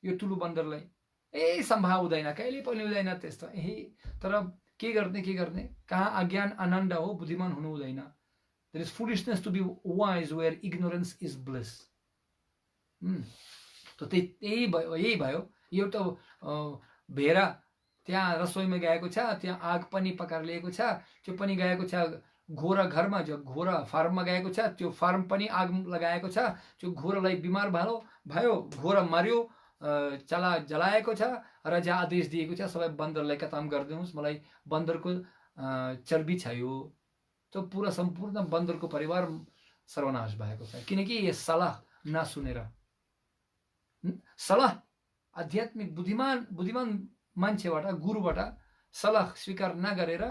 यो ठुलो बन्दरलाई सम्भाव हुँदैन, कहिले पनि हुँदैन त्यस्तो। तर के गर्ने, कहाँ अज्ञान आनन्द हो, बुद्धिमान हुनु हुँदैन। There is foolishness to be wise where ignorance is bliss. तो यही भयो। एउटा भेरा त्यहाँ रसोईमा गएको छ, त्यहाँ आग पनि पकाएर ल्याएको छ, त्यो पनि गएको छ घोरा घरमा, जो घोरा फार्ममा गएको छ, त्यो फार्म पनि आग लगाएको छ, त्यो घोरालाई बिमार भयो, घोरा मर्यो, चला जलाएको छ, राजा आदेश दिएको छ सबै बन्दरलाई खतम गरिदिनुहोस्, मलाई बन्दरको चर्बी चाहियो। तो पूरा सम्पूर्ण बन्दरको परिवार सर्वनाश भएको छ, किनकि यो सल्लाह नसुनेर, सल्लाह आध्यात्मिक बुद्धिमान मान्छेबाट, गुरुबाट सल्लाह स्वीकार नगरेर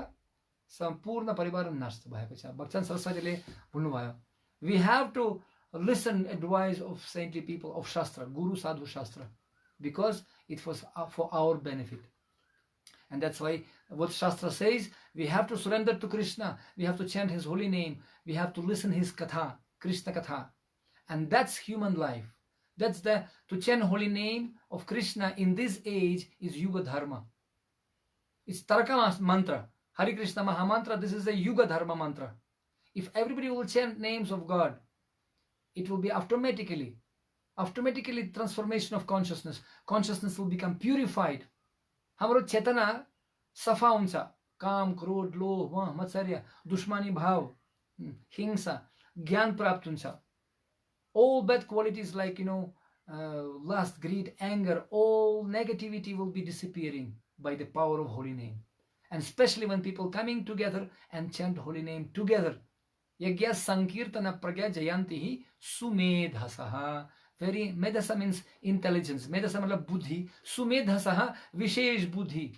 सम्पूर्ण परिवार नष्ट भएको छ। भक्तजन सरस्वतीले भन्नुभयो, we have to listen advice of saintly people, of Shastra, Guru Sadhu Shastra, because it was for our benefit. And that's why what Shastra says, we have to surrender to Krishna, we have to chant his holy name, we have to listen his katha, Krishna katha. And that's human life. That's to chant holy name of Krishna in this age is Yuga Dharma. It's Taraka mantra. Hare Krishna Mahamantra, this is a Yuga Dharma mantra. If everybody will chant names of God, it will be automatically transformation of consciousness. Consciousness will become purified. हाम्रो चेतना सफा हुन्छ, काम, क्रोध, लोभ, मोह, मत्सर्य, दुश्मनी भाव, हिंसा, ज्ञान प्राप्त हुन्छ. All bad qualities like lust, greed, anger, all negativity will be disappearing by the power of holy name. And especially when people coming together and chant holy name together. Yagya Sankirtana Pragya Jayantihi Sumedhasaha. Very Medhasa means intelligence. Medhasa means buddhi. Sumedhasaha Vishesh buddhi.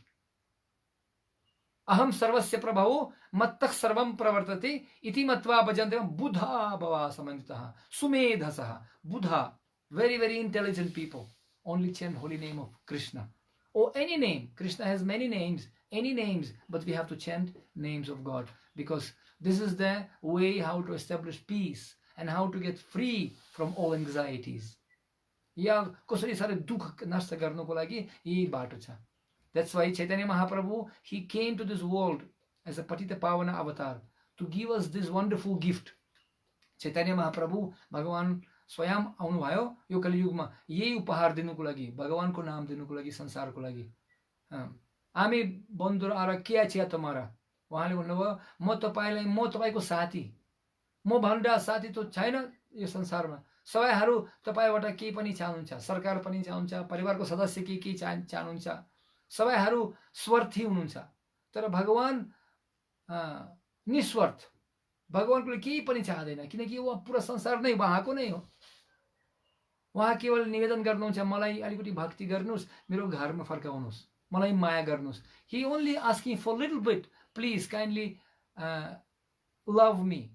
Aham sarvasya prabhavo mattak sarvam pravartate iti matva bhajante buddha bhava samantitaha. Sumedhasaha. Buddha. Very, very intelligent people. Only chant holy name of Krishna. Or any name. Krishna has many names. Any names, but we have to chant names of God, because this is the way how to establish peace and how to get free from all anxieties. या कसरी सारे दुख नष्ट गर्नको लागि यही बाटो छ. That's why Chaitanya Mahaprabhu, he came to this world as a Patita Pavana avatar to give us this wonderful gift. Chaitanya Mahaprabhu, Bhagavan स्वयं आउनुभयो यो कलियुगमा यही उपहार दिनुको लागि, भगवानको नाम दिनुको लागि, संसारको लागि. हामी बन्धुहरू आएर के छ तुम्हारा? उहाँले भन्नुभयो म तपाईलाई, म तपाईको साथी, म भन्दा साथी त छैन यो संसारमा. सबैहरू तपाईबाट केही पनि चाहनुहुन्छ, सरकार पनि चाहन्छ, परिवारको सदस्य के चाहनुहुन्छ, सबैहरू स्वार्थी हुनुहुन्छ. तर भगवान निस्वार्थ, भगवानको केही पनि चाहदैन, किनकि उहाँ पुरा संसार नै उहाँको नै हो. उहाँ केवल निवेदन गर्नुहुन्छ मलाई अलिकति भक्ति गर्नुस्, मेरो घरमा फर्काउनुस्, मलाई माया गर्नुस्. He only asking for little bit, please kindly love me,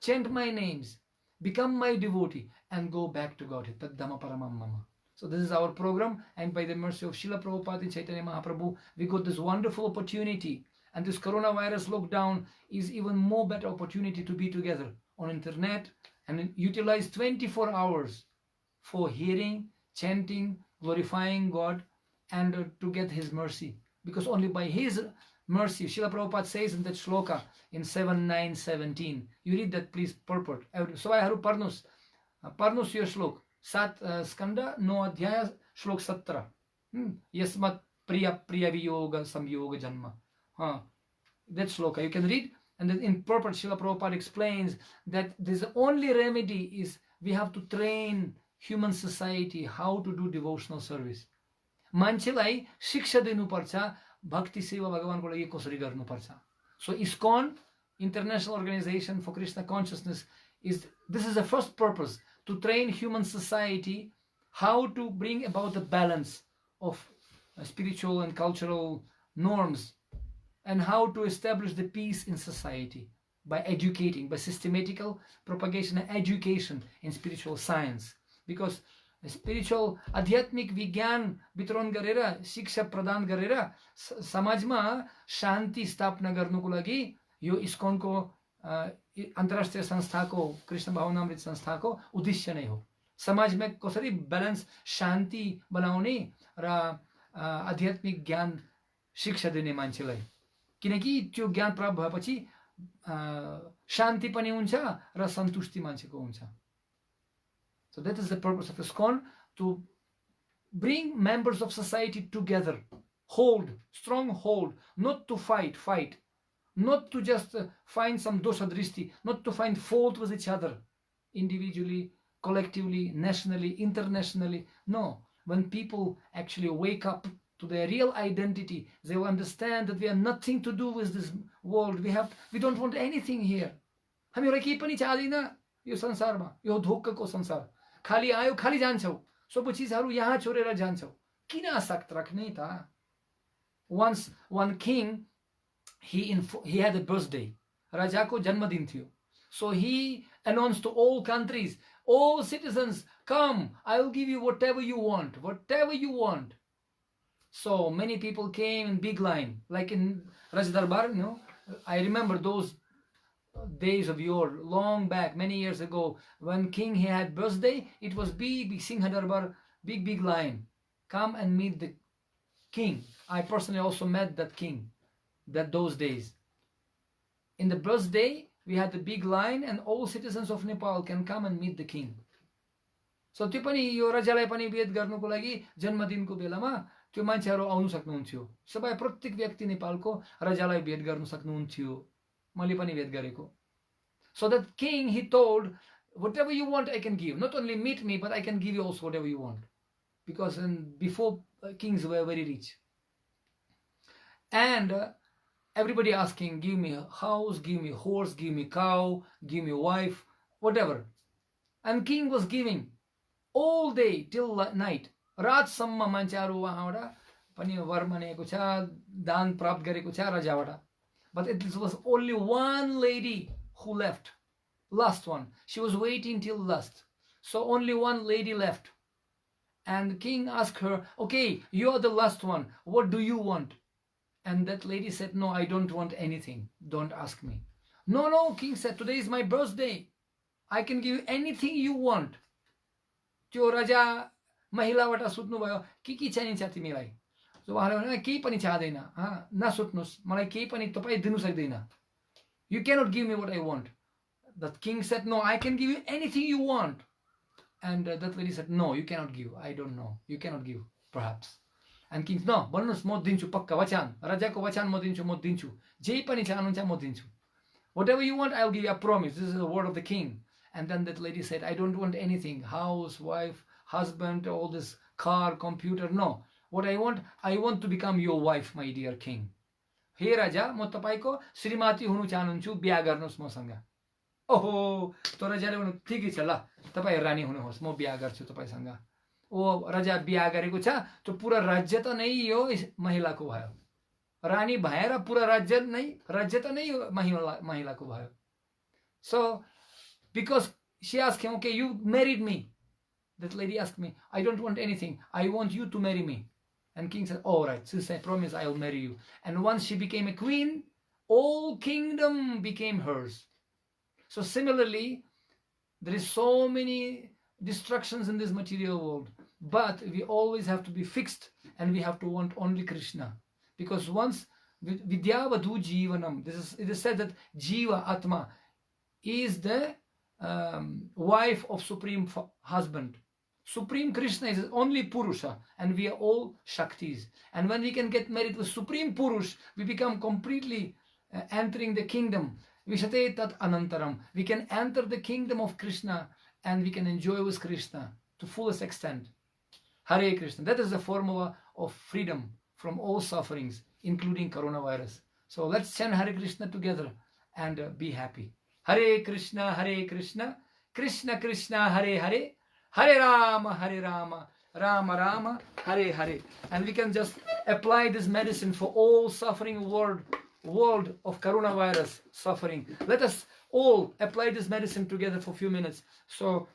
chant my names, become my devotee, and go back to Godhead. Taddhamma paramam mama. So this is our program, and by the mercy of Srila Prabhupada and Chaitanya Mahaprabhu, we got this wonderful opportunity. And this coronavirus lockdown is even more better opportunity to be together on internet and utilize 24 hours for hearing, chanting, glorifying God, and to get His mercy. Because only by His mercy, Srila Prabhupada says in that shloka in 7.9.17. You read that, please, purport. So I have parnus your shlok. 7 skanda, 9 adhyaya, shlok 17. Yasmat priya viyoga samyoga janma. That shloka you can read, and then in purport Srila Prabhupada explains that this only remedy is we have to train human society how to do devotional service. मान्छेलाई शिक्षा दिनुपर्छ भक्ति सेवा भगवानको लागि कसरी गर्नुपर्छ. So ISKCON, International Organization for Krishna Consciousness, this is the first purpose, to train human society how to bring about the balance of spiritual and cultural norms, and how to establish the peace in society by educating, by systematical propagation and education in spiritual science. Because spiritual आध्यात्मिक विज्ञान वितरण गरेर, शिक्षा प्रदान गरेर समाजमा शान्ति स्थापना गर्नुको लागि यो इस्कॉनको अन्तर्राष्ट्रिय संस्थाको, कृष्ण भावनामृत संस्थाको उद्देश्य नै हो. समाजमा कसरी ब्यालेन्स शान्ति बनाउने र आध्यात्मिक ज्ञान शिक्षा दिने मान्छेलाई, किनकि त्यो ज्ञान प्राप्त भएपछि शान्ति पनि हुन्छ र सन्तुष्टि मान्छेको हुन्छ. So that is the purpose of ISKCON, to bring members of society together, strong hold, not to fight, not to just find some dosha dristi, not to find fault with each other, individually, collectively, nationally, internationally. No, when people actually wake up to their real identity, they will understand that we have nothing to do with this world. We don't want anything here. हामीलाई केही पनि चाहदैन यो संसारमा, यो धोकको संसार. खाली आयो खाली जान्छौ, सबै चीजहरु यहाँ छोडेर जान्छौ, किन आसक्त राख्ने त? Once one king, he had a birthday, राजाको जन्मदिन थियो. So he announced to all countries, all citizens, come, I will give you whatever you want, whatever you want. So many people came in big line, like in Raja Darbar, you know. I remember those days of yore, long back, many years ago, when king he had birthday, it was big Singha Darbar, big line. Come and meet the king. I personally also met that king those days. In the birthday, we had the big line, and all citizens of Nepal can come and meet the king. So त्यो पनि यो राजालाई पनि भेट गर्नको लागि जन्मदिनको बेलामा त्यो मान्छेहरु आउन सक्नुहुन्थ्यो. सबै प्रत्येक व्यक्ति नेपालको राजालाई भेट गर्न सक्नुहुन्थ्यो. मैले पनि भेट गरेको. So that king, he told, whatever you want I can give. Not only meet me, but I can give you also whatever you want. Because before, kings were very rich. And everybody asking, give me a house, give me a horse, give me a cow, give me a wife, whatever. And king was giving all day till night. रातसम्म मान्छेहरु उहाँबाट पनि वर मानेको छ, दान प्राप्त गरेको छ राजाबाट. But it was only one lady who left, last one. She was waiting till last. So only one lady left. And the king asked her, okay, you are the last one. What do you want? And that lady said, no, I don't want anything. Don't ask me. No, king said, today is my birthday. I can give you anything you want. त्यो राजा महिलाबाट सुत्नु भयो, के चाहिन्छ तिमीलाई? So उहाँले भने केही पनि चाहदैन, नसुत्नुस्, मलाई केही पनि तपाईँ दिनु सक्दैन. You cannot give me what I want. The king said, no, I can give you anything you want. And that lady said, no, you cannot give. I don't know. You cannot give, perhaps. And king, no, भन्नुस् म दिन्छु पक्का वचन, राजाको वचन म दिन्छु. जे पनि चाहनुहुन्छ म दिन्छु. Whatever you want, I'll give you a promise. This is the word of the king. And then that lady said, I don't want anything. House, wife, husband, all this car, computer. No. What I want to become your wife, my dear king. हे राजा, म तपाईको श्रीमती हुनु चाहन्छु, बिहा गर्नुस् मसँग. ओहो, तो राजाले भन्नु ठिकै छ ल, तपाई रानी हुनुहोस्, म बिहा गर्छु तपाईसँग. ओ राजा बिहा गरेको छ, त्यो पुरा राज्य त नै यो महिलाको भयो. रानी भएर पुरा राज्य त नै यो महिलाको भयो. So because she asked him, okay, you married me. That lady asked me, I don't want anything. I want you to marry me. And king said, all right, since I promise, I will marry you. And once she became a queen, all kingdom became hers. So similarly, there is so many distractions in this material world, but we always have to be fixed and we have to want only Krishna. Because once Vidyavadhu Jivanam, it is said that Jiva Atma is the wife of Supreme Husband. Supreme Krishna is only Purusha and we are all Shaktis. And when we can get married with Supreme Purush, we become completely entering the kingdom. Vishate tat anantaram. We can enter the kingdom of Krishna and we can enjoy with Krishna to fullest extent. Hare Krishna. That is the formula of freedom from all sufferings, including coronavirus. So let's chant Hare Krishna together and be happy. Hare Krishna, Krishna Krishna, Hare Hare, Hare Rama, Rama Rama, Hare Hare. And we can just apply this medicine for all suffering world of coronavirus suffering. Let us all apply this medicine together for a few minutes. So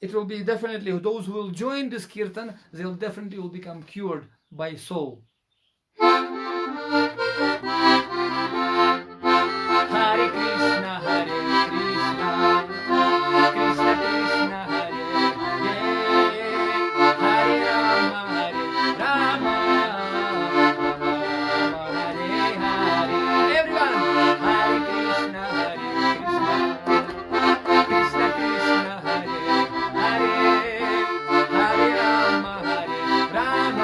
it will be definitely, those who will join this kirtan, they will definitely will become cured by soul. Hare Krishna, Hare Krishna, Krishna Krishna, Hare Hare, Hare Rama, Hare Rama, Rama Hare Hare. Everyone, Hare Krishna, Krishna Krishna, Hare Hare, Hare Rama, Hare Rama, Rama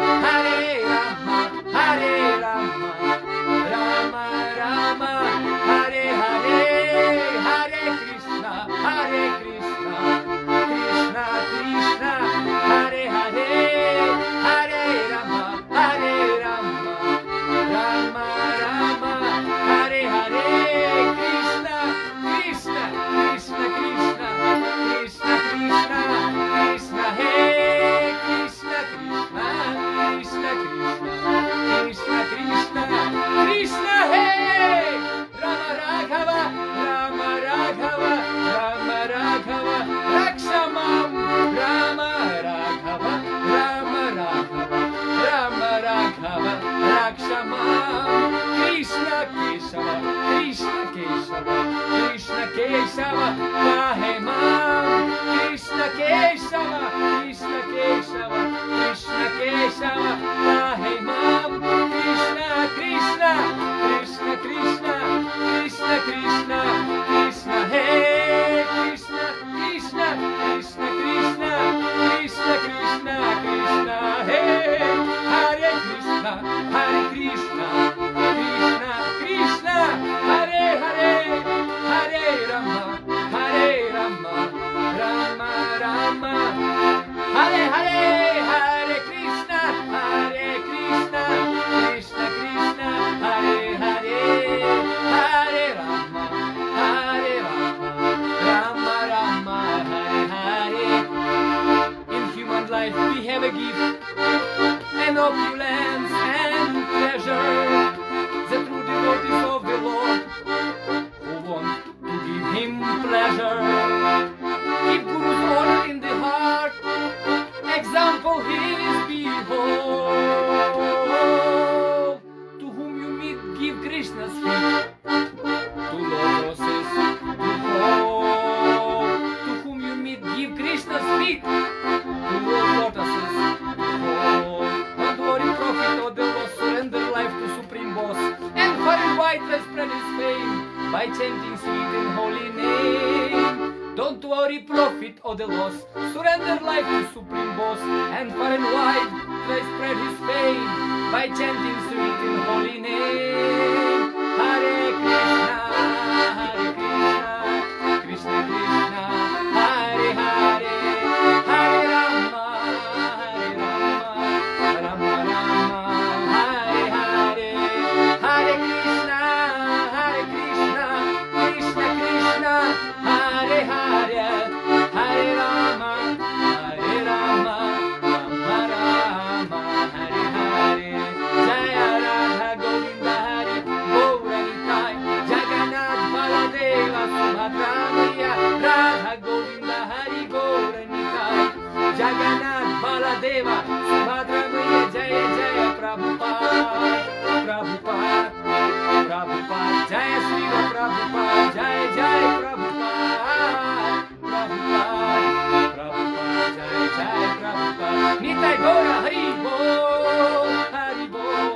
Hare Hare. Krishna pleasure. Keep Guru's order in the heart, example his behold. To whom you meet, give Krishna's feet, to lotuses behold. To whom you meet, give Krishna's feet, to lotuses behold. Don't worry, profit or the loss, surrender life to Supreme Boss, and far and wide let's spread his fame by chanting sweet and holy name. Don't worry, profit or the loss, surrender life to Supreme Boss, and far and wide let's spread his fame by chanting sweet and holy name. Hare Krishna, Krishna Krishna, Hare Hare, Hare Rama, Rama Rama, Hare Hare, Hare Krishna, Krishna Krishna, Hare Hare, Hare Rama, Rama Rama, Hare Hare. Jaya Radha Govinda Hari Gauranitai, Jagannath Baladeva Subhadra Maya, Radha Govinda Hari Gauranitai, Jagannath Baladeva Subhadra Maya. Jaya Jaya Prabhupada, Prabhupada, Prabhupada, Jaya Srila Prabhupada, Jaya Jaya Prabhupada, Prabhupada, Prabhupada, Jaya Jaya Prabhupada. Nitai Gaura Hari Bol, Hari Bol,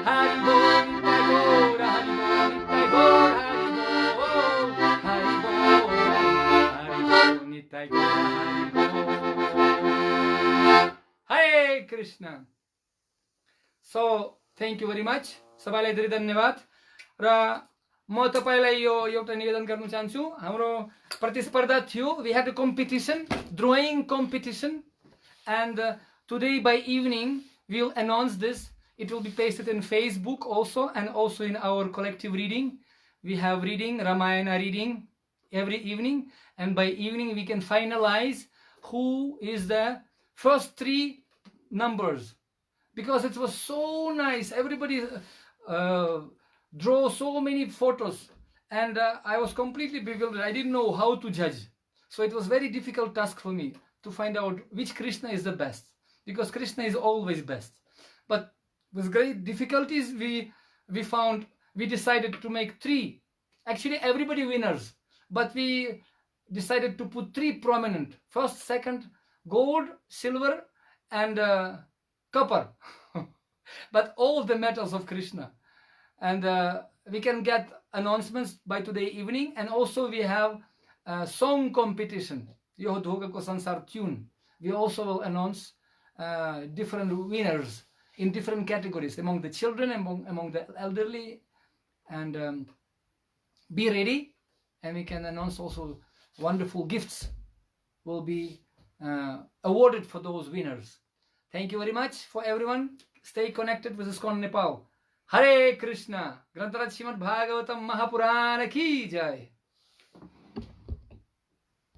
Hari Bol, Nitai Gaura Hari Bol, Nitai Gaura Hari Bol, Hari Bol, Hari Bol, Nitai Gaura Hari Bol. Hare Krishna. So, thank you very much. सबैलाई धेरै धन्यवाद। र म तपाईलाई यो एउटा निवेदन गर्न चाहन्छु। हाम्रो प्रतिस्पर्धा थियो, we had a competition, drawing competition, and today by evening we will announce this. It will be pasted in Facebook also, and also in our collective reading. We have reading, Ramayana reading every evening, and by evening we can finalize who is the first 3 numbers, because it was so nice. Everybody draw so many photos, and I was completely bewildered. I didn't know how to judge, so it was very difficult task for me to find out which Krishna is the best, because Krishna is always best. But with great difficulties we decided to make 3, actually everybody winners, but we decided to put 3 prominent, first, second, gold, silver, and copper. But all the metals of Krishna. And we can get announcements by today evening, and also we have a song competition, Yo Dhoga Ko Sansar tune. We also will announce different winners in different categories, among the children, among the elderly, and be ready, and we can announce also wonderful gifts will be awarded for those winners. Thank you very much for everyone. Stay connected with ISKCON Nepal. Hare Krishna. Grantaraj Srimad Bhagavatam Mahapurana ki jai.